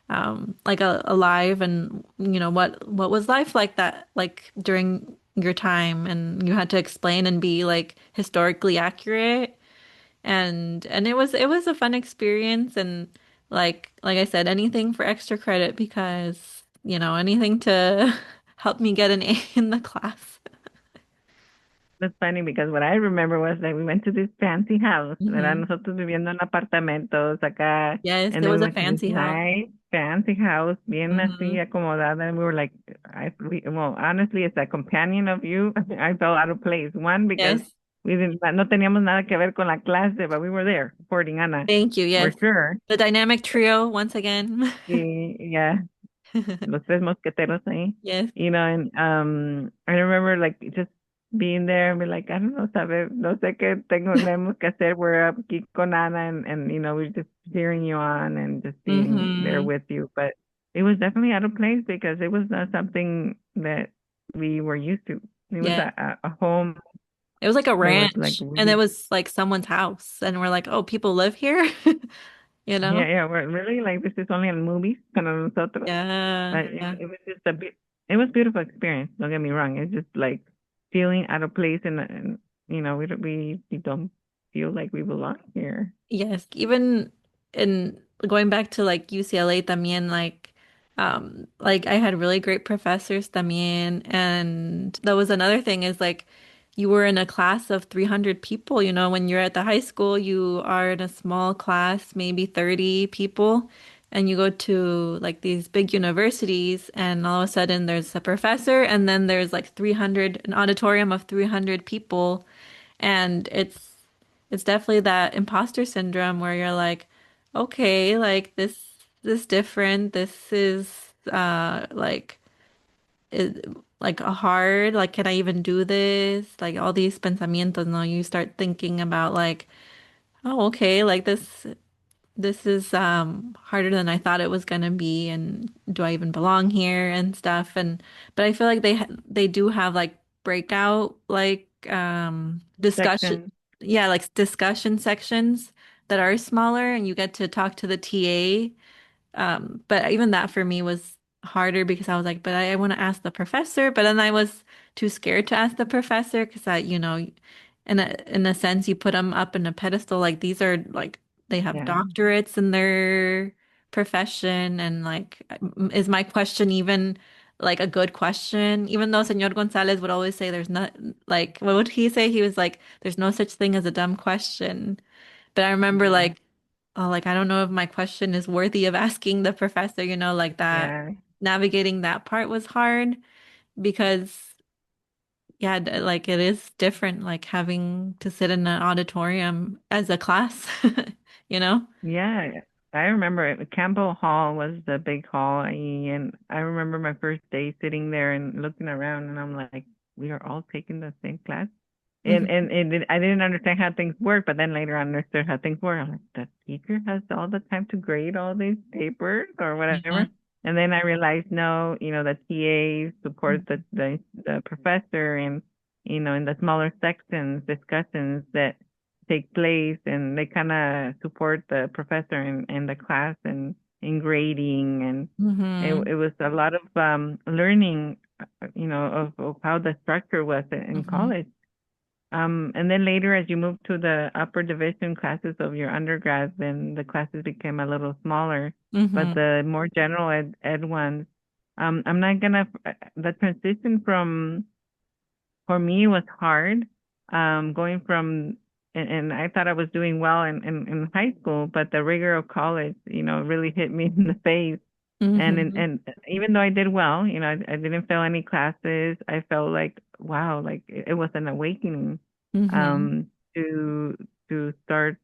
alive and what was life like that like during your time and you had to explain and be like historically accurate and it was a fun experience and like I said anything for extra credit because anything to help me get an A in the class. that's funny because what I remember was that we went to this fancy house, ¿verdad? Hmm. Nosotros viviendo en apartamentos acá, Yes, and it then we was a went to this fancy house. nice fancy house, bien así Hmm. acomodada, and we were like, well, honestly, as a companion of you, I felt out of place. One, because Yes. no teníamos nada que ver con la clase, but we were there supporting Ana, Thank you. for Yes. sure. The dynamic trio once again. Sí, yeah, los tres mosqueteros ahí, Yes. and I remember like just being there and be like, I don't know, saber, no sé qué tenemos que hacer. We're aquí con Ana, and we're just cheering you on and just being there Hmm. with you. But it was definitely out of place because it was not something that we were used to. It was Yes. a home It was like a that was like ranch and it really, was like someone's house and we're like, "Oh, people live here?" You know? yeah, we're really like this is only in movies para nosotros. Yeah. But Yeah. it was just it was beautiful experience. Don't get me wrong. It's just like feeling out of place, and we don't feel like we belong here. Yes, even in going back to like UCLA también like I had really great professors también and that was another thing is like you were in a class of 300 people, when you're at the high school you are in a small class, maybe 30 people and you go to like these big universities and all of a sudden there's a professor and then there's like an auditorium of 300 people and it's definitely that imposter syndrome where you're like, okay, like this different. This is like like hard, like can I even do this? Like all these pensamientos, no, you start thinking about like, oh, okay, like this is harder than I thought it was gonna be, and do I even belong here and stuff. And but I feel like they do have like breakout like discussion, Section. yeah, like discussion sections that are smaller, and you get to talk to the TA. But even that for me was harder because I was like, but I want to ask the professor, but then I was too scared to ask the professor because in a sense, you put them up in a pedestal. Like these are like they have Yeah. doctorates in their profession, and like, is my question even like a good question? Even though Señor González would always say there's not like what would he say? He was like, there's no such thing as a dumb question. But I remember Yeah. like, oh, like I don't know if my question is worthy of asking the professor, like that Yeah. navigating that part was hard because yeah, like it is different like having to sit in an auditorium as a class, you know? Yeah, I remember it. Campbell Hall was the big hall, and I remember my first day sitting there and looking around, and I'm like, we are all taking the same class. Hmm. I didn't understand how things work, but then later I understood how things work. I'm like, the teacher has all the time to grade all these papers or Yeah. whatever. And then I realized, no, the TAs support Mhm. the professor, and in the smaller sections, discussions that take place, and they kind of support the professor in the class and in grading, and it was a lot of learning, of how the structure was in Hmm. college. And then later, as you move to the upper division classes of your undergrad, then the classes became a little smaller. But Hmm. the more general ed ones, I'm not gonna, the transition for me was hard. Going from, and I thought I was doing well in high school, but the rigor of college, really hit me in the face. Hmm. And even though I did well, I didn't fail any classes. I felt like, wow, like it was an awakening, Hmm. um, to start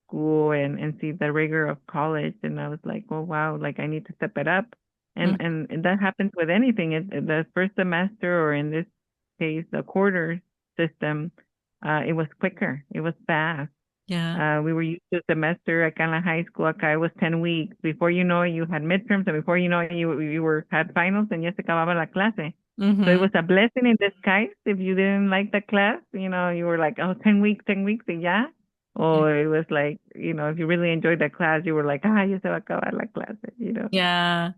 school and see the rigor of college. And I was like, oh wow, like I need to step it up. Hmm. And that happens with anything. The first semester, or in this case, the quarter system, it was quicker. It was fast. Yeah. We were used to a semester acá en la high school. Acá it was 10 weeks. Before you know it, you had midterms, and before you know it, you had finals, and ya se acababa la clase. So it Hmm. was a blessing in disguise if you didn't like the class. You were like, oh, 10 weeks, 10 weeks, y ya. Or it was like, if you really enjoyed the class, you were like, ya se va a acabar la clase. Yeah.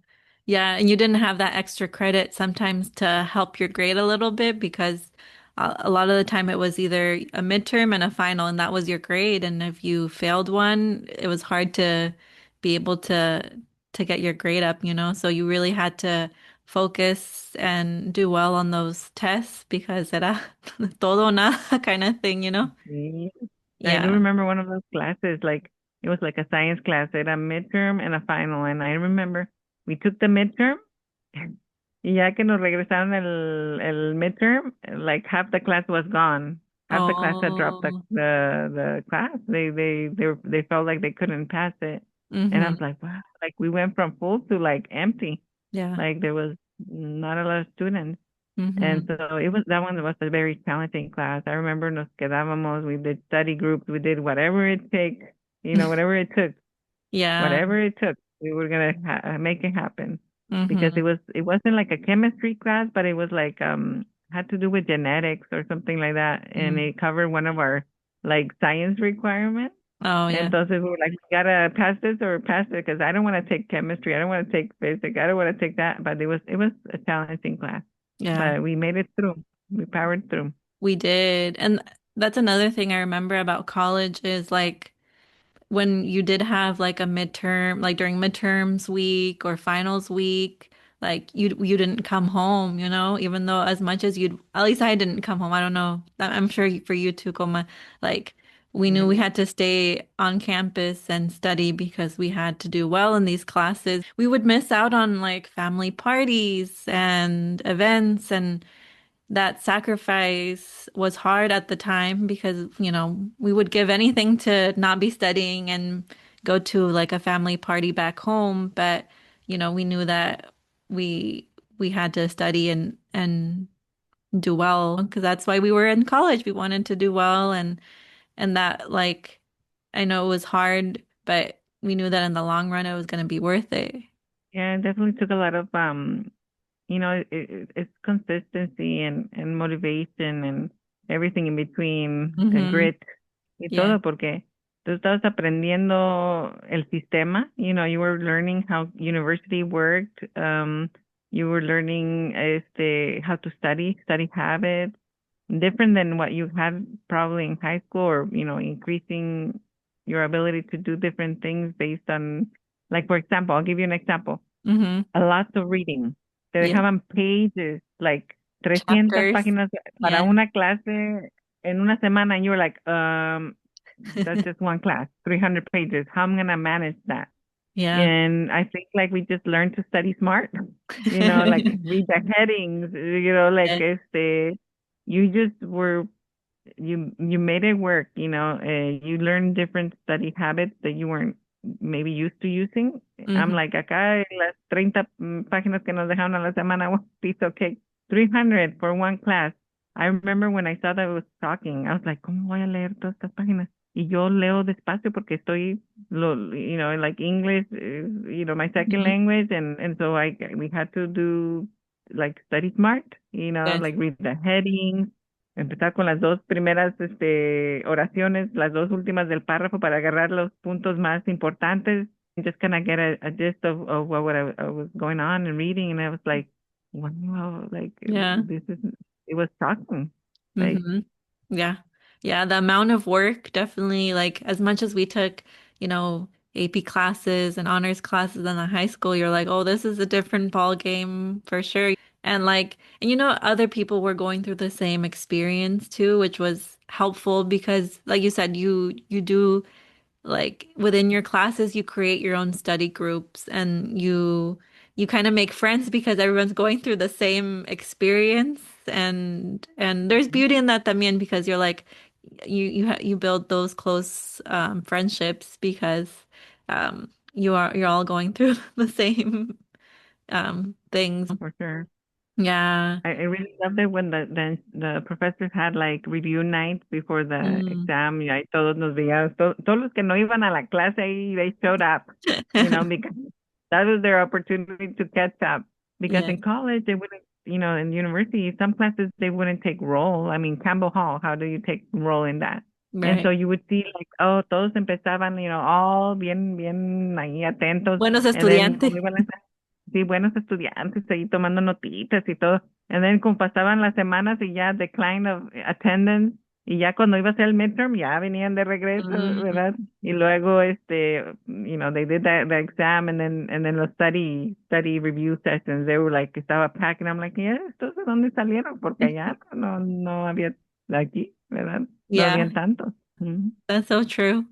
Yeah. And you didn't have that extra credit sometimes to help your grade a little bit because a lot of the time it was either a midterm and a final, and that was your grade. And if you failed one, it was hard to be able to get your grade up. So you really had to focus and do well on those tests because era todo o nada kind of thing. Sí. I do Yeah. remember one of those classes, like it was like a science class. It had a midterm and a final. And I remember we took the midterm, y ya que nos regresaron el midterm, like half the class was gone. Half the class had dropped the Oh. the class. They felt like they couldn't pass it. And I Hmm. was like, wow, like we went from full to like empty. Yeah. Like there was not a lot of students. And Hmm. so that one was a very challenging class. I remember nos quedábamos, we did study groups, we did whatever it take, whatever it took, Yeah. whatever it took, we were gonna make it happen. Because Hmm. it wasn't like a chemistry class, but it was like had to do with genetics or something like that, and Mm. it covered one of our like science requirements. Oh, yeah. Entonces we were like, we gotta pass this or pass it, because I don't want to take chemistry, I don't want to take physics, I don't want to take that. But it was a challenging class, Yeah, but we made it through. We powered through. we did. And that's another thing I remember about college is like when you did have like a midterm, like during midterms week or finals week, like you didn't come home, even though as much as at least I didn't come home. I don't know. I'm sure for you too, Coma. Like we knew Yeah. we had to stay on campus and study because we had to do well in these classes. We would miss out on like family parties and events, and that sacrifice was hard at the time because we would give anything to not be studying and go to like a family party back home. But we knew that we we had to study and do well because that's why we were in college. We wanted to do well and that like I know it was hard, but we knew that in the long run it was going to be worth it. Yeah, it definitely took a lot of it's consistency and motivation and everything in between, Hmm. grit y Yeah. todo, porque tú estabas aprendiendo el sistema, you were learning how university worked, you were learning how to study habits, different than what you had probably in high school or, increasing your ability to do different things based on, like, for example, I'll give you an example, Hmm. a lot of reading. Te Yeah. dejaban pages, like 300 Chapters. páginas para Yeah. una clase en una semana, and you were like, that's just one class, 300 pages. How am I gonna manage that? Yeah. And I think like we just learned to study smart, like read the headings, like Yeah. you just were you made it work, you learned different study habits that you weren't maybe used to using. I'm Hmm. like, acá las 30 páginas que nos dejaron a la semana, one piece of cake, 300 for one class. I remember when I saw that it was talking, I was like, ¿cómo voy a leer todas estas páginas? Y yo leo despacio porque estoy, like English, my second Hmm. language, and so we had to do like study smart, Yes. like read the headings, empezar con las dos primeras oraciones, las dos últimas del párrafo para agarrar los puntos más importantes, and just kind of get a gist of what I was going on and reading. And I was like, wow, like Yeah. it was shocking. Like, Hmm. Yeah. Yeah. The amount of work definitely, like, as much as we took, AP classes and honors classes in the high school, you're like, oh, this is a different ball game for sure. And like, and other people were going through the same experience too, which was helpful because, like you said, you do like within your classes you create your own study groups and you kind of make friends because everyone's going through the same experience and there's beauty in that también because you're like you build those close friendships because you're all going through the same things. for sure. Yeah. I really loved it when the professors had like review nights before the Mm. exam. Y ahí todos nos veíamos, todos los que no iban a la clase ahí, they showed up, because that was their opportunity to catch up. Because Yeah. in college, they wouldn't, in university, some classes they wouldn't take roll. I mean, Campbell Hall, how do you take roll in that? And Right. so you would see like, oh, todos empezaban, all bien ahí atentos. Buenos And then estudiantes. como iban sí, buenos estudiantes ahí tomando notitas y todo. And then como pasaban las semanas y ya decline of attendance y ya cuando iba a ser el midterm ya venían de regreso, Mm. ¿verdad? Y luego they did the exam and then los study review sessions, they were like estaba packing. I'm like, yeah, ¿estos de dónde salieron? Porque allá no había aquí, ¿verdad? No Yeah. habían tantos. Ujú. That's so true.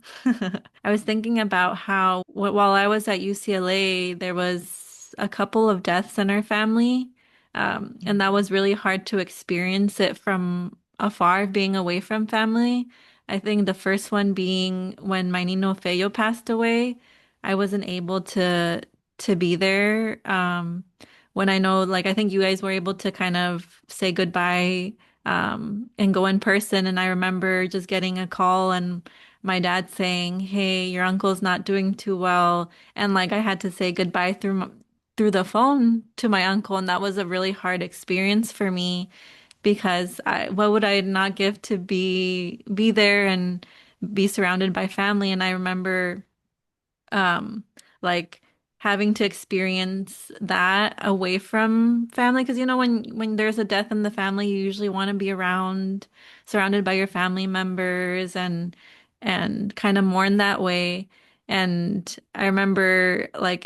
I was thinking about how while I was at UCLA, there was a couple of deaths in our family. And that was really hard to experience it from afar, being away from family. I think the first one being when my Nino Feo passed away. I wasn't able to be there. When I know, like, I think you guys were able to kind of say goodbye and go in person. And I remember just getting a call and my dad saying, "Hey, your uncle's not doing too well." And like I had to say goodbye through the phone to my uncle, and that was a really hard experience for me because what would I not give to be there and be surrounded by family? And I remember um like having to experience that away from family because when there's a death in the family you usually want to be around surrounded by your family members and kind of mourn that way and I remember like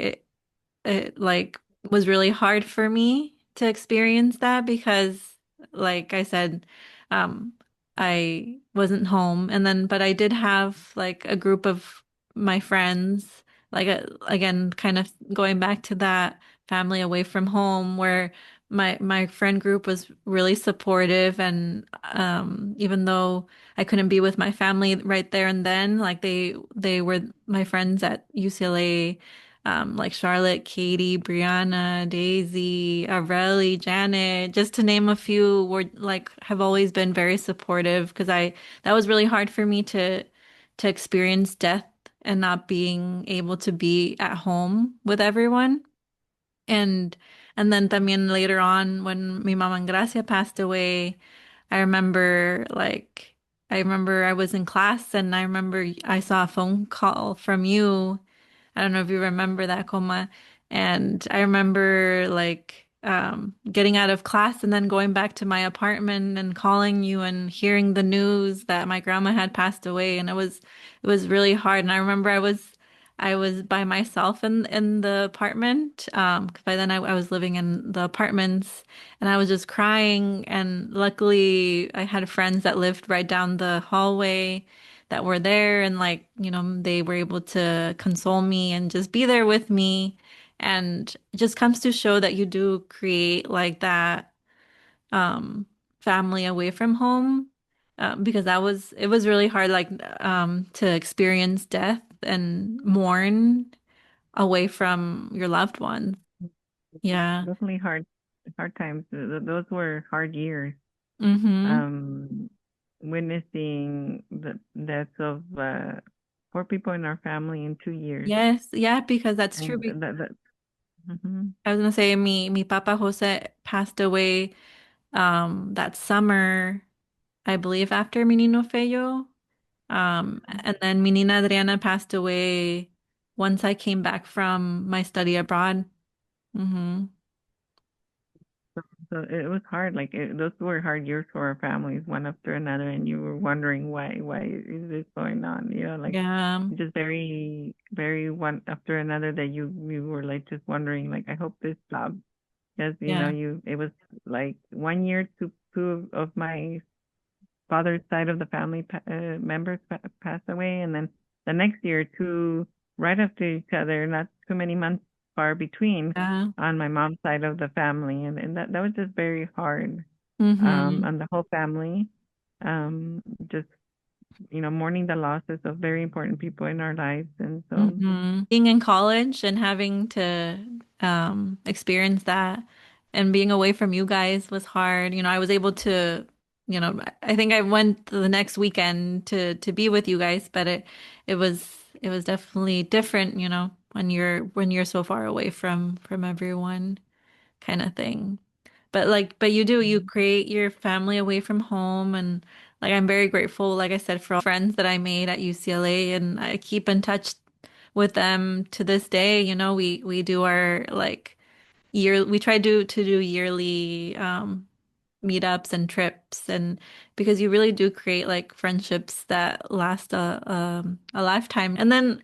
it like was really hard for me to experience that because like I said um I wasn't home and then but I did have like a group of my friends like again kind of going back to that family away from home where my friend group was really supportive and even though I couldn't be with my family right there and then like they were my friends at UCLA like Charlotte, Katie, Brianna, Daisy, Aureli, Janet, just to name a few, were like have always been very supportive because I that was really hard for me to experience death and not being able to be at home with everyone. And and then también later on when mi mamá Gracia passed away, I remember like I remember I was in class and I remember I saw a phone call from you. I don't know if you remember that, Coma. And I remember like getting out of class and then going back to my apartment and calling you and hearing the news that my grandma had passed away. And it was really hard. And I remember I was by myself in the apartment. 'Cause by then I was living in the apartments and I was just crying. And luckily I had friends that lived right down the hallway that were there and like, you know, they were able to console me and just be there with me. And it just comes to show that you do create like that um family away from home. Because it was really hard like to experience death and mourn away from your loved ones. Yeah. Definitely hard times. Those were hard years. Mm-hmm. Um, Witnessing the deaths of four people in our family in 2 years, Yes, yeah, because that's true. and that mhm. I was gonna say mi Papa Jose passed away that summer, I believe after mi Nino Feyo. And then mi Nina Adriana passed away once I came back from my study abroad. Hmm. So it was hard. Like those were hard years for our families, one after another, and you were wondering why is this going on? You know, like Yeah, just very one after another that you were like just wondering, like I hope this stops because yeah, you it was like 1 year two of my father's side of the family members passed away, and then the next year two right after each other, not too many months far between yeah. on my mom's side of the family, and that was just very hard Hmm. on the whole family. Just mourning the losses of very important people in our lives, and so Being in college and having to experience that and being away from you guys was hard. You know, I was able to, you know, I think I went the next weekend to be with you guys, but it was definitely different, you know, when you're so far away from everyone kind of thing. But you create your family away from home and like I'm very grateful, like I said, for all the friends that I made at UCLA and I keep in touch with them to this day. You know, we do our like we try to do yearly meetups and trips and because you really do create like friendships that last a lifetime. And then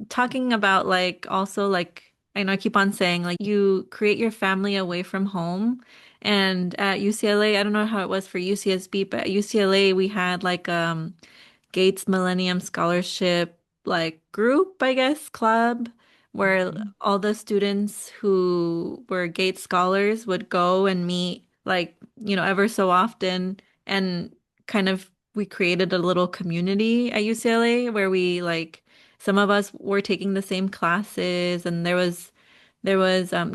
talking about like also like I know I keep on saying like you create your family away from home. And at UCLA, I don't know how it was for UCSB, but at UCLA we had like Gates Millennium Scholarship like group, I guess, club, where all the students who were Gates scholars would go and meet like, you know, ever so often and kind of we created a little community at UCLA where we like some of us were taking the same classes and there was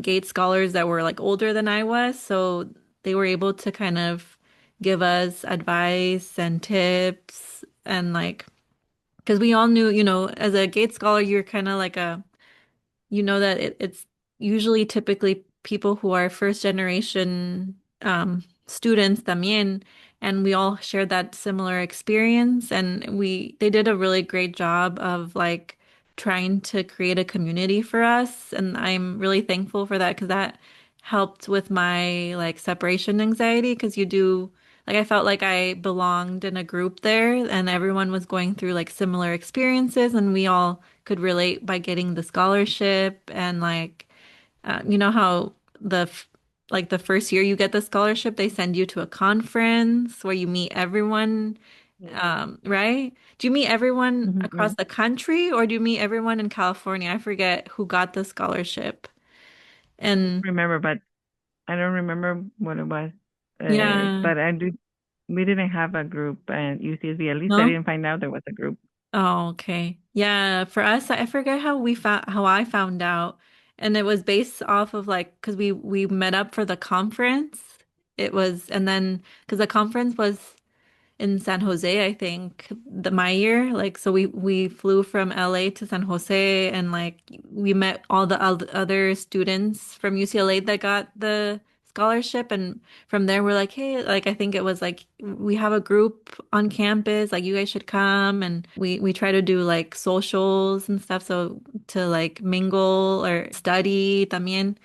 Gates scholars that were like older than I was, so they were able to kind of give us advice and tips and like because we all knew, you know, as a Gates scholar, you're kind of like a you know that it's usually typically people who are first generation students también, and we all shared that similar experience, and we they did a really great job of like trying to create a community for us, and I'm really thankful for that because that helped with my like separation anxiety because you do like I felt like I belonged in a group there and everyone was going through like similar experiences and we all could relate by getting the scholarship and like you know how like the first year you get the scholarship they send you to a conference where you meet everyone right? Do you meet everyone mhm, yeah. across the country or do you meet everyone in California? I forget who got the scholarship. And Remember, but I don't remember what it was. yeah, But I do. We didn't have a group at UCSB. At least I no? didn't find out there was a group. Oh, okay. Yeah, for us, I forget how I found out. And it was based off of like because we met up for the conference. It was and then because the conference was in San Jose, I think, my year. Like, so we flew from LA to San Jose, and like we met all the other students from UCLA that got the scholarship, and from there we're like, hey, like I think it was like we have a group on campus, like you guys should come, and we try to do like socials and stuff, so to like mingle or study también.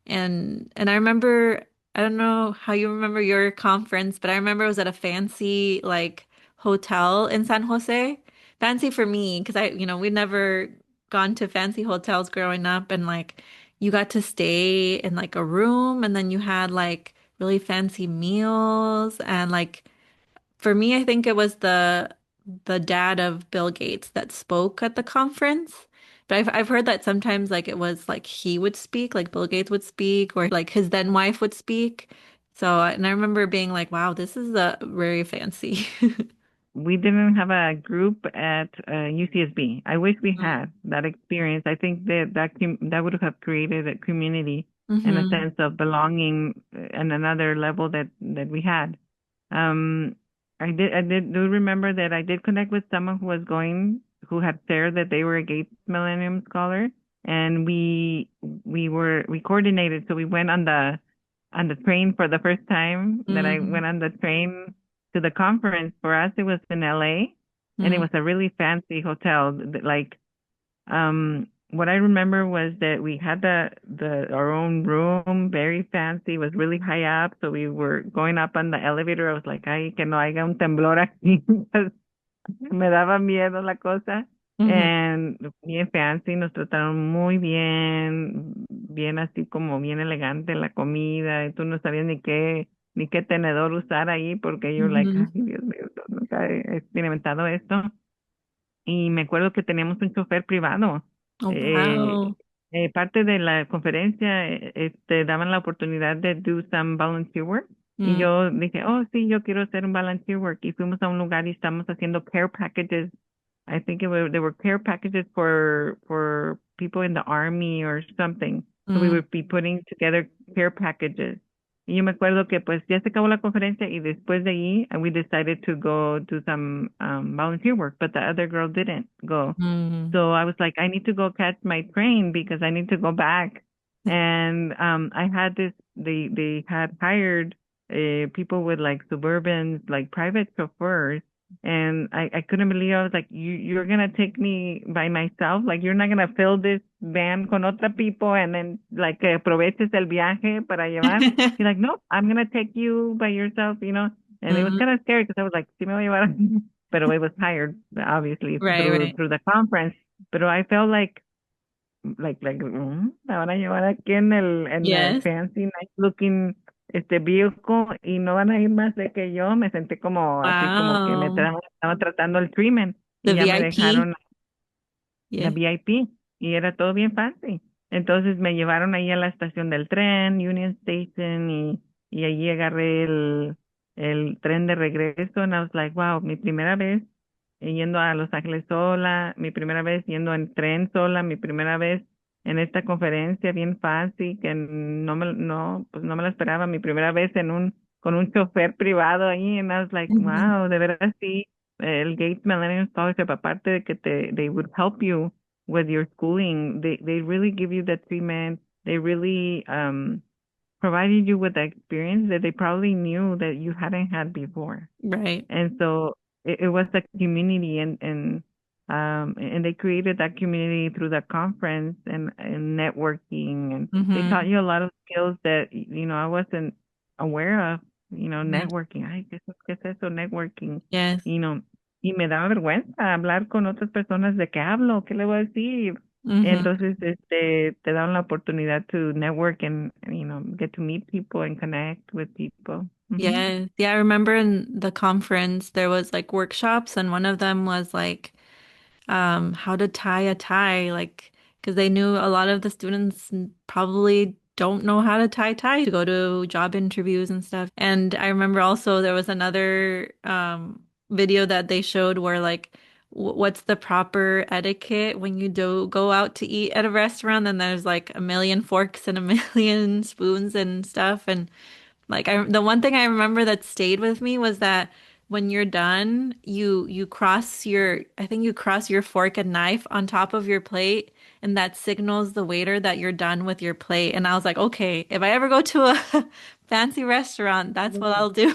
And I remember, I don't know how you remember your conference, but I remember it was at a fancy like hotel in San Jose. Fancy for me, because we'd never gone to fancy hotels growing up, and like you got to stay in like a room, and then you had like really fancy meals, and like for me, I think it was the dad of Bill Gates that spoke at the conference. But I've heard that sometimes like it was like he would speak, like Bill Gates would speak, or like his then wife would speak. So and I remember being like, wow, this is very fancy. We didn't have a group at UCSB. I wish we had that experience. I think that would have created a community and a Mm-hmm. sense of belonging and another level that we had. Um, I did do remember that I did connect with someone who had shared that they were a Gates Millennium Scholar, and we coordinated. So we went on the train for the first time that I Mm-hmm. went on the train to the conference. For us, it was in LA, and it Mm-hmm. was a really fancy hotel. Like, what I remember was that we had the our own room, very fancy, was really high up. So we were going up on the elevator. I was like, ay, que no haya un temblor aquí. Me daba miedo la cosa. Mm-hmm. And bien fancy, nos trataron muy bien, bien así como bien elegante la comida, y tú no sabías ni qué tenedor usar ahí, porque yo like, Mm-hmm. ay, Dios mío, nunca he experimentado esto. Y me acuerdo que teníamos un chofer privado. Oh, Eh, wow. Parte de la conferencia, daban la oportunidad de do some volunteer work. Y Mm-hmm. yo dije, oh, sí, yo quiero hacer un volunteer work. Y fuimos a un lugar y estamos haciendo care packages. I think there were care packages for people in the army or something. So we would be putting together care packages. Y yo me acuerdo que pues ya se acabó la conferencia y después de ahí we decided to go do some volunteer work, but the other girl didn't go. Mm-hmm. So I was like, I need to go catch my train because I need to go back. And I had they had hired people with like Suburbans, like private chauffeurs. And I couldn't believe it. I was like, you're gonna take me by myself? Like you're not gonna fill this van con otra people and then like que aproveches el viaje para llevar? He's like, no, I'm gonna take you by yourself, you know? And it was Mm-hmm. kind of scary because I was like, sí me voy a llevar. But it was hired obviously Right, right. through the conference. But I felt me van a llevar aquí en el Yes. fancy nice looking vehicle y no van a ir más de que yo. Me senté como así como que Wow. estaba tratando el treatment The y ya me VIP. dejaron la Yeah. VIP y era todo bien fancy. Entonces me llevaron ahí a la estación del tren, Union Station, y allí agarré el tren de regreso. And I was like, wow, mi primera vez yendo a Los Ángeles sola, mi primera vez yendo en tren sola, mi primera vez en esta conferencia bien fancy que pues no me la esperaba, mi primera vez con un chofer privado ahí. And I was like, Mhm. wow, de verdad sí, el Gates Millennium Scholarship, aparte de que they would help you with your schooling, they really give you that treatment. They really provided you with the experience that they probably knew that you hadn't had before. Right. And so it was a community, and they created that community through the conference and networking, and they taught Hmm. you a lot of skills that I wasn't aware of. Yeah. Networking. Ay, qué es eso? Networking. Yes. You know, y me daba vergüenza hablar con otras personas de qué hablo, qué le voy a decir. Hmm. Entonces, te daban la oportunidad to network and get to meet people and connect with people. Mhm. Yes. Yeah, I remember in the conference there was like workshops, and one of them was like how to tie a tie, like because they knew a lot of the students probably don't know how to tie ties to go to job interviews and stuff. And I remember also there was another video that they showed where like what's the proper etiquette when you do go out to eat at a restaurant and there's like a million forks and a million spoons and stuff. And like the one thing I remember that stayed with me was that when you're done, you cross your I think you cross your fork and knife on top of your plate, and that signals the waiter that you're done with your plate. And I was like, okay, if I ever go to a fancy restaurant, that's what I'll do.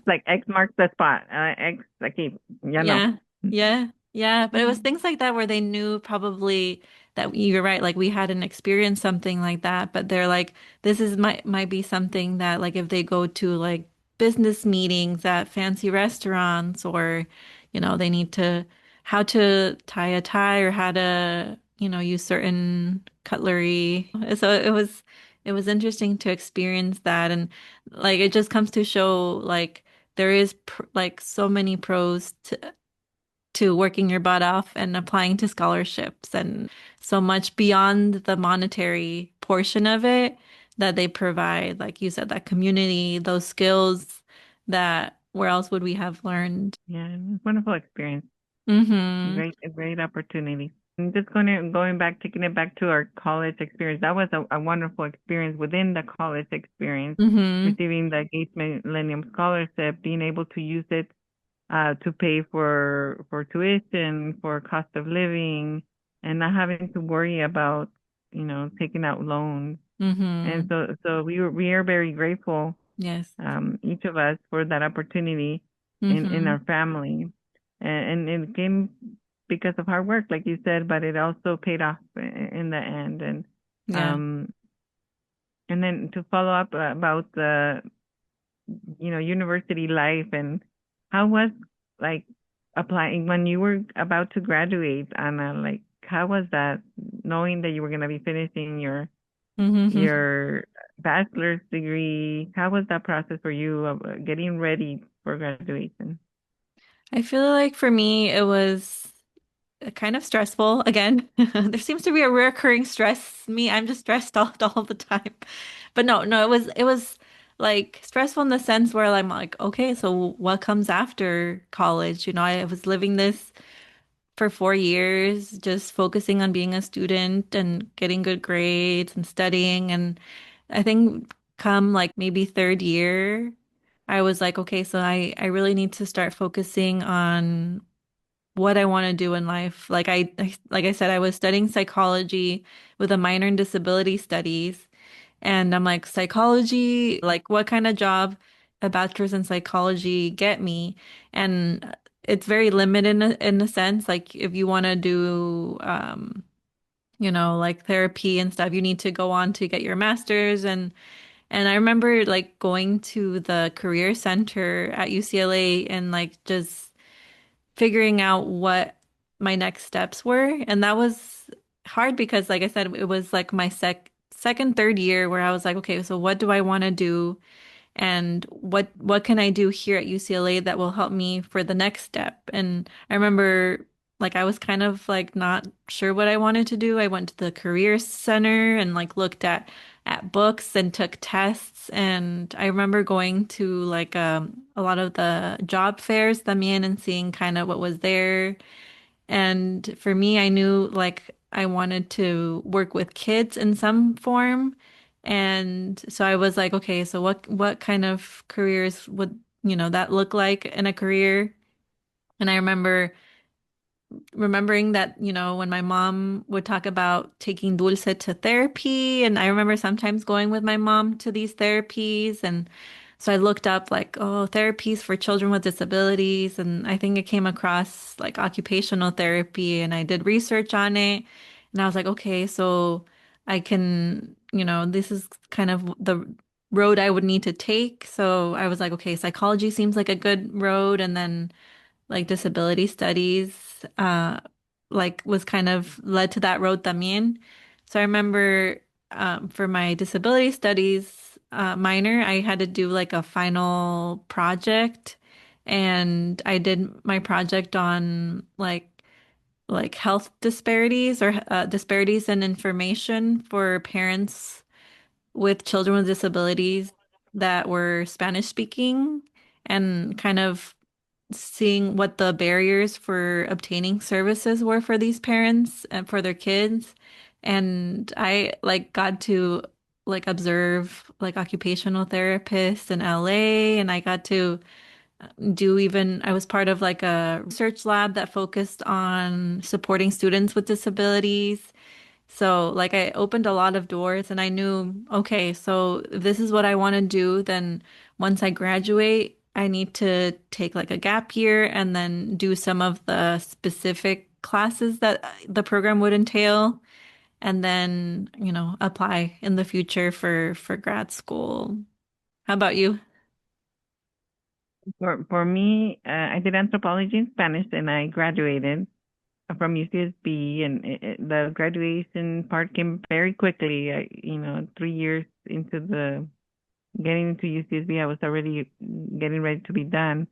Like X marks the spot. X aquí, ya no. Yeah, yeah, yeah. But it was things like that where they knew probably that you're right, like we hadn't experienced something like that, but they're like, this is might be something that like if they go to like business meetings at fancy restaurants or, they need to how to tie a tie or how to, use certain cutlery. So it was interesting to experience that and like it just comes to show like there is pr like so many pros to working your butt off and applying to scholarships and so much beyond the monetary portion of it that they provide, like you said, that community, those skills that where else would we have learned? Yeah, wonderful experience. Mm-hmm. Great opportunity. And just going back, taking it back to our college experience. That was a wonderful experience within the college experience, Mm-hmm. receiving the Gates Millennium Scholarship, being able to use it to pay for tuition, for cost of living, and not having to worry about taking out loans. And Mm-hmm. so we are very grateful, Yes. each of us, for that opportunity in Mm-hmm. our family, and it came because of hard work, like you said, but it also paid off in the end. Yeah. Um, and then to follow up about the university life, and how was, like, applying when you were about to graduate, Anna, like how was that, knowing that you were going to be finishing Mm-hmm. your bachelor's degree? How was that process for you of getting ready for graduation? I feel like for me it was kind of stressful again. There seems to be a recurring stress. Me, I'm just stressed out all the time. But no, no, it was like stressful in the sense where I'm like, okay, so what comes after college? I was living this for 4 years, just focusing on being a student and getting good grades and studying. And I think come like maybe third year, I was like, okay, so I really need to start focusing on what I want to do in life. Like I said, I was studying psychology with a minor in disability studies, and I'm like, psychology, like what kind of job a bachelor's in psychology get me? And it's very limited in a sense. Like if you want to do like therapy and stuff, you need to go on to get your master's and I remember like going to the career center at UCLA and like just figuring out what my next steps were. And that was hard because, like I said, it was like my second, third year where I was like, okay, so what do I want to do? And what can I do here at UCLA that will help me for the next step? And I remember like I was kind of like not sure what I wanted to do. I went to the career center and like looked at books and took tests. And I remember going to like a lot of the job fairs, también, and seeing kind of what was there. And for me, I knew like I wanted to work with kids in some form. And so I was like, okay, so what kind of careers would, that look like in a career? And I remembering that, when my mom would talk about taking Dulce to therapy, and I remember sometimes going with my mom to these therapies. And so I looked up like, oh, therapies for children with disabilities. And I think I came across like occupational therapy and I did research on it. And I was like, okay, so I can, this is kind of the road I would need to take. So I was like, okay, psychology seems like a good road. And then like disability studies, like was kind of led to that road también. So I remember for my disability studies minor, I had to do like a final project, and I did my project on like health disparities or disparities in information for parents with children with disabilities that were Spanish speaking and kind of seeing what the barriers for obtaining services were for these parents and for their kids. And I like got to like observe like occupational therapists in LA, and I got to do even I was part of like a research lab that focused on supporting students with disabilities. So like I opened a lot of doors and I knew, okay, so if this is what I want to do, then once I graduate, I need to take like a gap year and then do some of the specific classes that the program would entail and then, apply in the future for grad school. How about you? For me, I did anthropology in Spanish, and I graduated from UCSB, and the graduation part came very quickly. 3 years into the getting into UCSB, I was already getting ready to be done.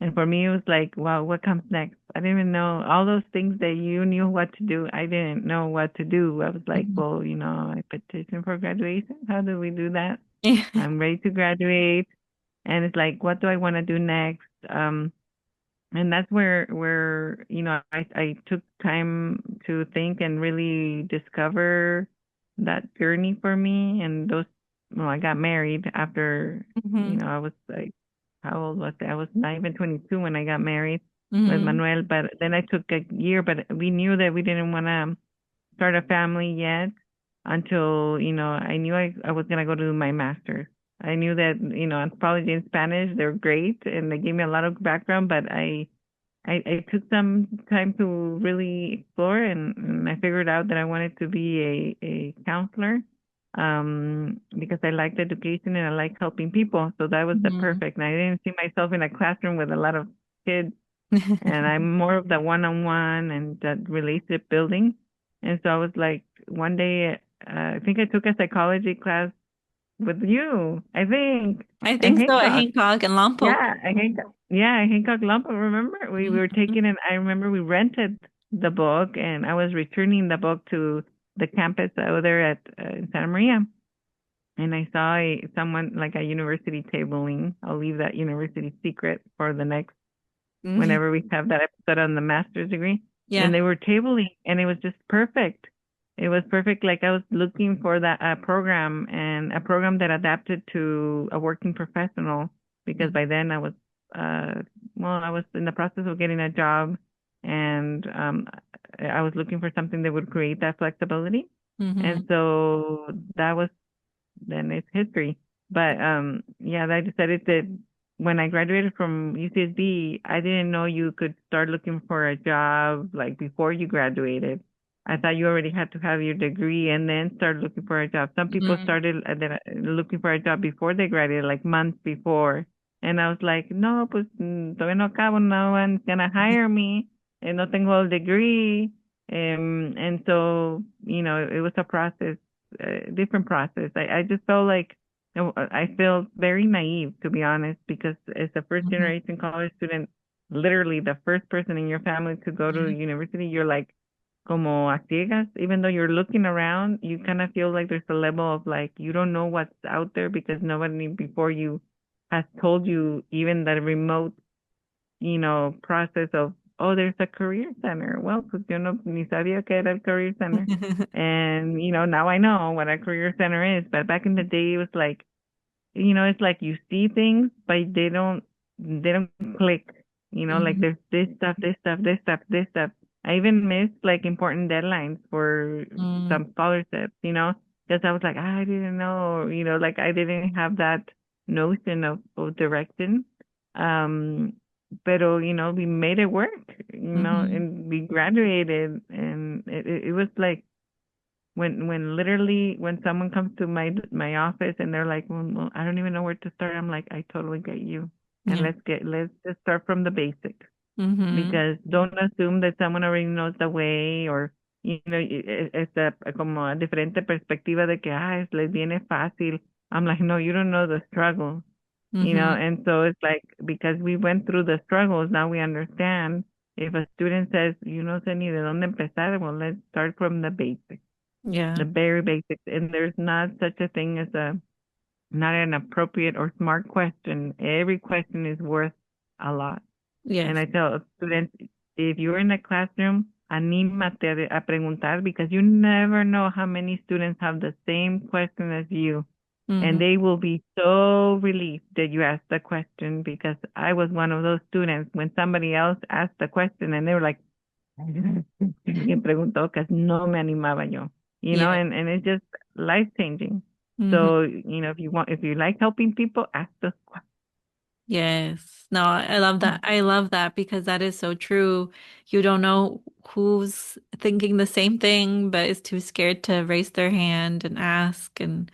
And for me, it was like, wow, what comes next? I didn't even know all those things that you knew what to do. I didn't know what to do. I was like, Mhm. well, I petition for graduation. How do we do that? Yeah. I'm ready to graduate. And it's like, what do I want to do next? And that's where I took time to think and really discover that journey for me. And I got married after, Hmm. I was like, how old was I? I was not even 22 when I got married with Hmm. Manuel, but then I took a year, but we knew that we didn't want to start a family yet until, I knew I was going to go to my master's. I knew that, anthropology and Spanish, they're great and they gave me a lot of background, but I took some time to really explore, and I figured out that I wanted to be a counselor, because I liked education and I like helping people. So that was the Hmm. perfect. And I didn't see myself in a classroom with a lot of kids, and I'm more of the one-on-one and that relationship building. And so I was like, one day, I think I took a psychology class with you, I think, I at think so at Hancock. Hancock and Lompoc. Hancock Lumpa. Remember, we were Hmm. taking it. I remember we rented the book, and I was returning the book to the campus over there at Santa Maria, and I saw someone like a university tabling. I'll leave that university secret for the next Hmm. whenever we have that episode on the master's degree. And Yeah. they were tabling, and it was just perfect. It was perfect. Like I was looking for that program, and a program that adapted to a working professional, because by then uh, I was in the process of getting a job, and I was looking for something that would create that flexibility. And Hmm. so that was then it's history. But yeah, I decided that when I graduated from UCSB, I didn't know you could start looking for a job like before you graduated. I thought you already had to have your degree and then start looking for a job. Some people Hmm. started looking for a job before they graduated, like months before. And I was like, no, pues todavía no acabo, no one's gonna hire me, and no tengo el degree. And so, it was a process, different process. I just felt like I felt very naive, to be honest, because as a first Hmm. generation college student, literally the first person in your family to go to Yeah. university, you're like como a ciegas. Even though you're looking around, you kind of feel like there's a level of like you don't know what's out there because nobody before you has told you even that remote process of, oh, there's a career center. Well, pues yo no ni sabía que era el career center. And, now I know what a career center is. But back in the day, it was like, it's like you see things, but they don't click. Like Hmm. there's this stuff, this stuff, this stuff, this stuff. I even missed like important deadlines for Hmm. some scholarships, because I was like, I didn't know, like I didn't have that notion of direction. Um, pero, we made it work, Hmm. and we graduated, and it was like, when literally when someone comes to my office and they're like, well, I don't even know where to start. I'm like, I totally get you. And Yeah. let's just start from the basics, Hmm. because don't assume that someone already knows the way, or it's como a diferente perspectiva de que les viene fácil. I'm like, no, you don't know the struggle, Hmm. and so it's like, because we went through the struggles, now we understand. If a student says, no sé ni de dónde empezar, well, let's start from the basics, Yeah. the very basics. And there's not such a thing as not an appropriate or smart question. Every question is worth a lot. And Yes. I tell students, if you're in a classroom, anímate a preguntar because you never know how many students have the same question as you. And Mm-hmm. they will be so relieved that you asked the question because I was one of those students when somebody else asked the question and they were like, alguien preguntó que no me animaba yo, Yeah. and it's just life changing. Mm-hmm. So, if you like helping people, ask those questions. Yes. No, I love that. I love that because that is so true. You don't know who's thinking the same thing, but is too scared to raise their hand and ask. And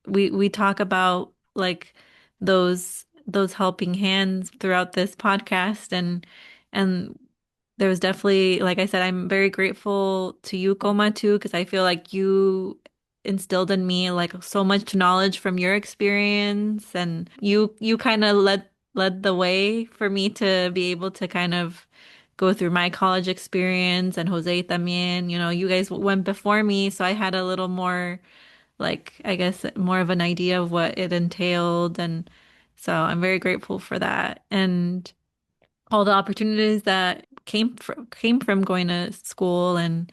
we talk about like those helping hands throughout this podcast and there was definitely, like I said, I'm very grateful to you, Coma, too, because I feel like you instilled in me like so much knowledge from your experience, and you kind of led the way for me to be able to kind of go through my college experience, and Jose también, you guys went before me, so I had a little more like I guess more of an idea of what it entailed, and so I'm very grateful for that. And all the opportunities that came from going to school and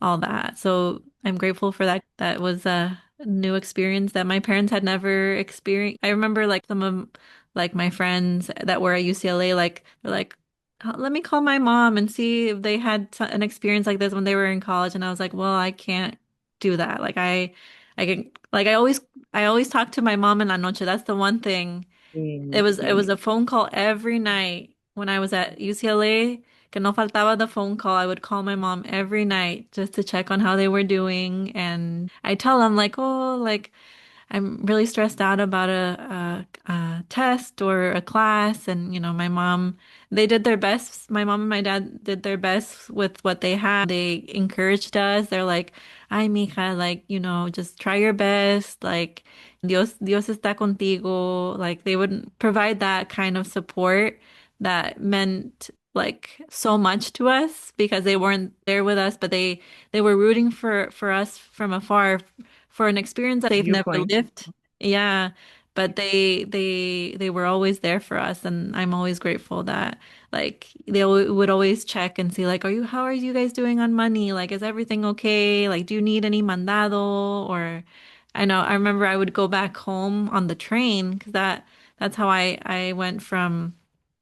all that. So I'm grateful for that. That was a new experience that my parents had never experienced. I remember like some of like my friends that were at UCLA, like they're like, let me call my mom and see if they had an experience like this when they were in college. And I was like, well, I can't do that. Like I can, like I always talk to my mom in la noche. That's the one thing. It was a phone call every night when I was at UCLA. Que no faltaba the phone call. I would call my mom every night just to check on how they were doing. And I tell them like, oh, like I'm really stressed out about a test or a class. And, my mom, they did their best. My mom and my dad did their best with what they had. They encouraged us. They're like, ay, mija, like, just try your best. Like, Dios está contigo. Like, they would provide that kind of support that meant like so much to us because they weren't there with us, but they were rooting for us from afar for an experience that they've never Viewpoint. lived. Yeah, but they were always there for us, and I'm always grateful that like they would always check and see like, how are you guys doing on money? Like, is everything okay? Like, do you need any mandado? Or I know I remember I would go back home on the train because that's how I went from.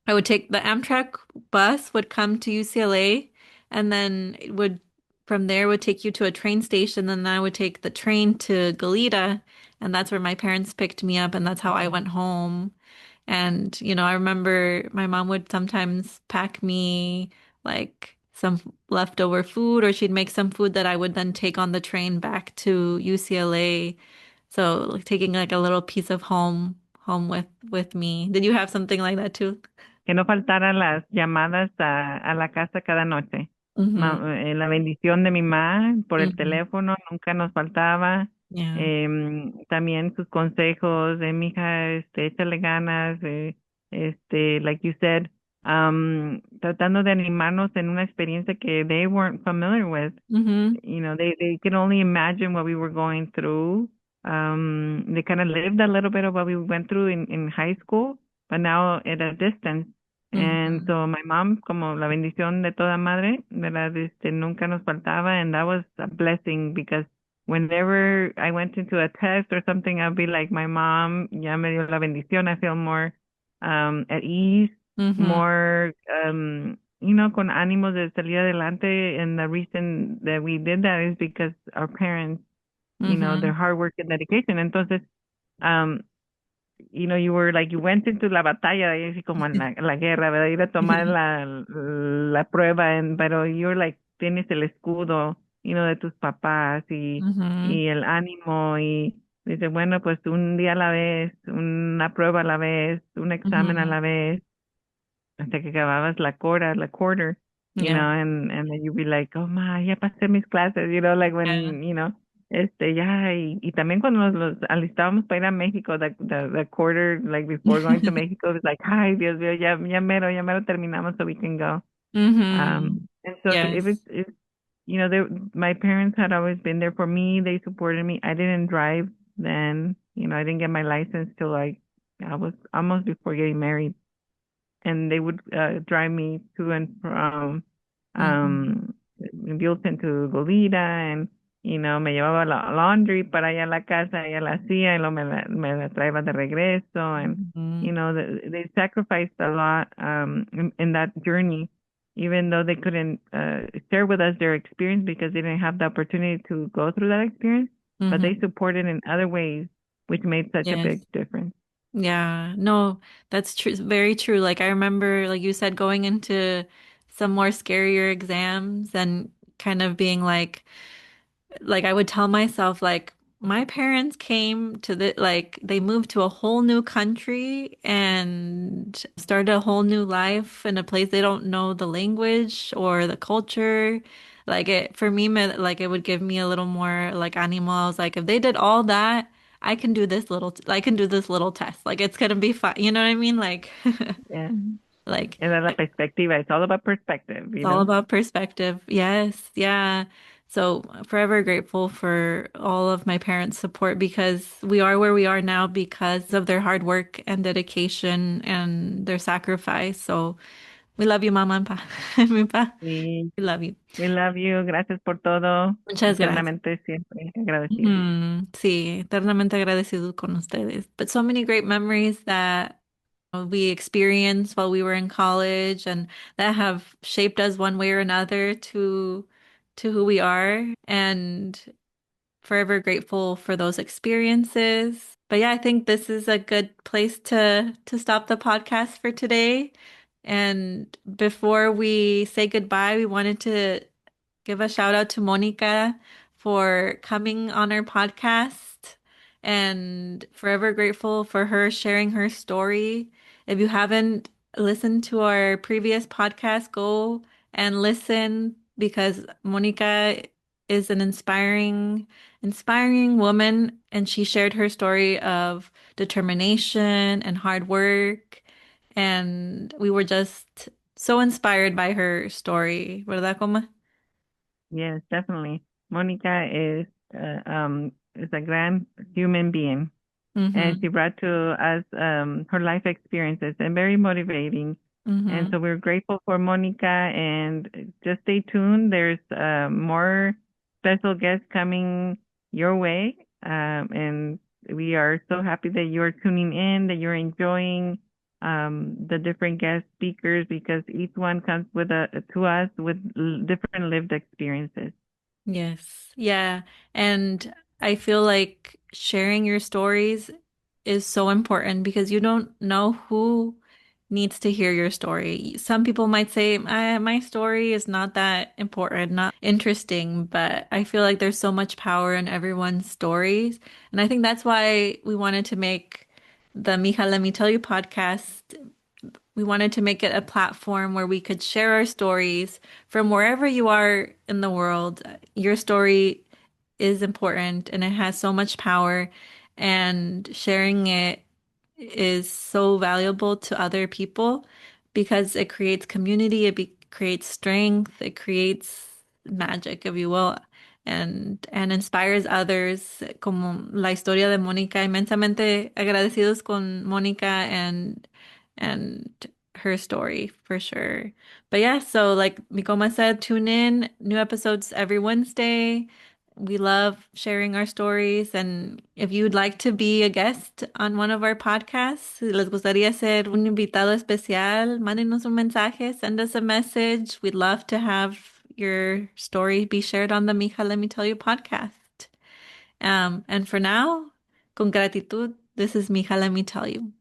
I would take the Amtrak bus would come to UCLA and then it would from there would take you to a train station. Then I would take the train to Goleta and that's where my parents picked me up and that's how I went home. And, I remember my mom would sometimes pack me like some leftover food or she'd make some food that I would then take on the train back to UCLA. So like taking like a little piece of home with me. Did you have something like that too? Que no faltaran las llamadas a la casa cada noche. Mm-hmm. La bendición de mi mamá por el Mm-hmm. teléfono nunca nos faltaba. Yeah. También sus consejos de mija, échale ganas, like you said, tratando de animarnos en una experiencia que they weren't familiar with. Mm-hmm. They can only imagine what we were going through. They kind of lived a little bit of what we went through in high school, but now at a distance. And Mm-hmm. so my mom, como la bendición de toda madre, ¿verdad? Nunca nos faltaba, and that was a blessing because whenever I went into a test or something, I'd be like, my mom ya me dio la bendición. I feel more at ease, Mm-hmm. more con ánimos de salir adelante. And the reason that we did that is because our parents, Mm-hmm. their hard work and dedication. Entonces, um, you went into la batalla, y así como en la guerra, ¿verdad? Ir a tomar la prueba, pero you're like, tienes el escudo, de tus papás Mm-hmm. y el ánimo y dice, bueno, pues un día a la vez, una prueba a la vez, un examen a Mm-hmm. la vez, hasta que acababas la quarter, Yeah. and then you'd be like, oh ma, ya pasé mis clases, like Yeah. when, ya, y también cuando los alistábamos para ir a México, the quarter, like before going to Mexico, it was like, ay, Dios mío, ya mero terminamos so we can go. Mm-hmm. And so Yes. they, my parents had always been there for me. They supported me. I didn't drive then, I didn't get my license till like I was almost before getting married. and they would drive me to and from Mhm. um Buellton to Goleta, and me llevaba la laundry para allá a la casa, ella la hacía y luego me la traía de regreso, and Mhm. they sacrificed a lot in that journey, even though they couldn't share with us their experience because they didn't have the opportunity to go through that experience, but they Mhm. supported in other ways, which made such a Yes. big difference. Yeah. No, that's true. Very true. Like I remember, like you said, going into some more scarier exams and kind of being like I would tell myself like my parents came to the like they moved to a whole new country and started a whole new life in a place they don't know the language or the culture. Like it for me like it would give me a little more like animal. I was like if they did all that, I can do this I can do this little test. Like it's gonna be fine. You know what I mean? Like Yeah. like Era la perspectiva. It's all about perspective, it's all about perspective. Yes, yeah. So forever grateful for all of my parents' support because we are where we are now because of their hard work and dedication and their sacrifice. So we love you, Mama and Pa. Mi Pa, Y we love you. we love you. Gracias por todo. Muchas gracias. Eternamente siempre agradecidos. Sí, eternamente agradecido con ustedes. But so many great memories that we experienced while we were in college and that have shaped us one way or another to who we are and forever grateful for those experiences. But yeah, I think this is a good place to stop the podcast for today. And before we say goodbye, we wanted to give a shout out to Monica for coming on our podcast and forever grateful for her sharing her story. If you haven't listened to our previous podcast, go and listen because Monica is an inspiring woman and she shared her story of determination and hard work and we were just so inspired by her story, ¿verdad, Coma? Yes, definitely. Monica is a grand human being, and Mm-hmm. she brought to us her life experiences and very motivating. And Mm-hmm. so we're grateful for Monica, and just stay tuned. There's more special guests coming your way, and we are so happy that you're tuning in, that you're enjoying the different guest speakers because each one comes with to us with different lived experiences. Yes. Yeah. And I feel like sharing your stories is so important because you don't know who needs to hear your story. Some people might say, my story is not that important, not interesting, but I feel like there's so much power in everyone's stories. And I think that's why we wanted to make the Mija, Let Me Tell You podcast. We wanted to make it a platform where we could share our stories from wherever you are in the world. Your story is important and it has so much power, and sharing it is so valuable to other people because it creates community, creates strength, it creates magic, if you will, and inspires others, como la historia de Mónica. Inmensamente agradecidos con Mónica and her story for sure. But yeah, so like Mikoma said, tune in, new episodes every Wednesday. We love sharing our stories. And if you'd like to be a guest on one of our podcasts, si les gustaría ser un invitado especial, mándenos un mensaje, send us a message. We'd love to have your story be shared on the Mija, Let Me Tell You podcast. And for now, con gratitud, this is Mija, Let Me Tell You.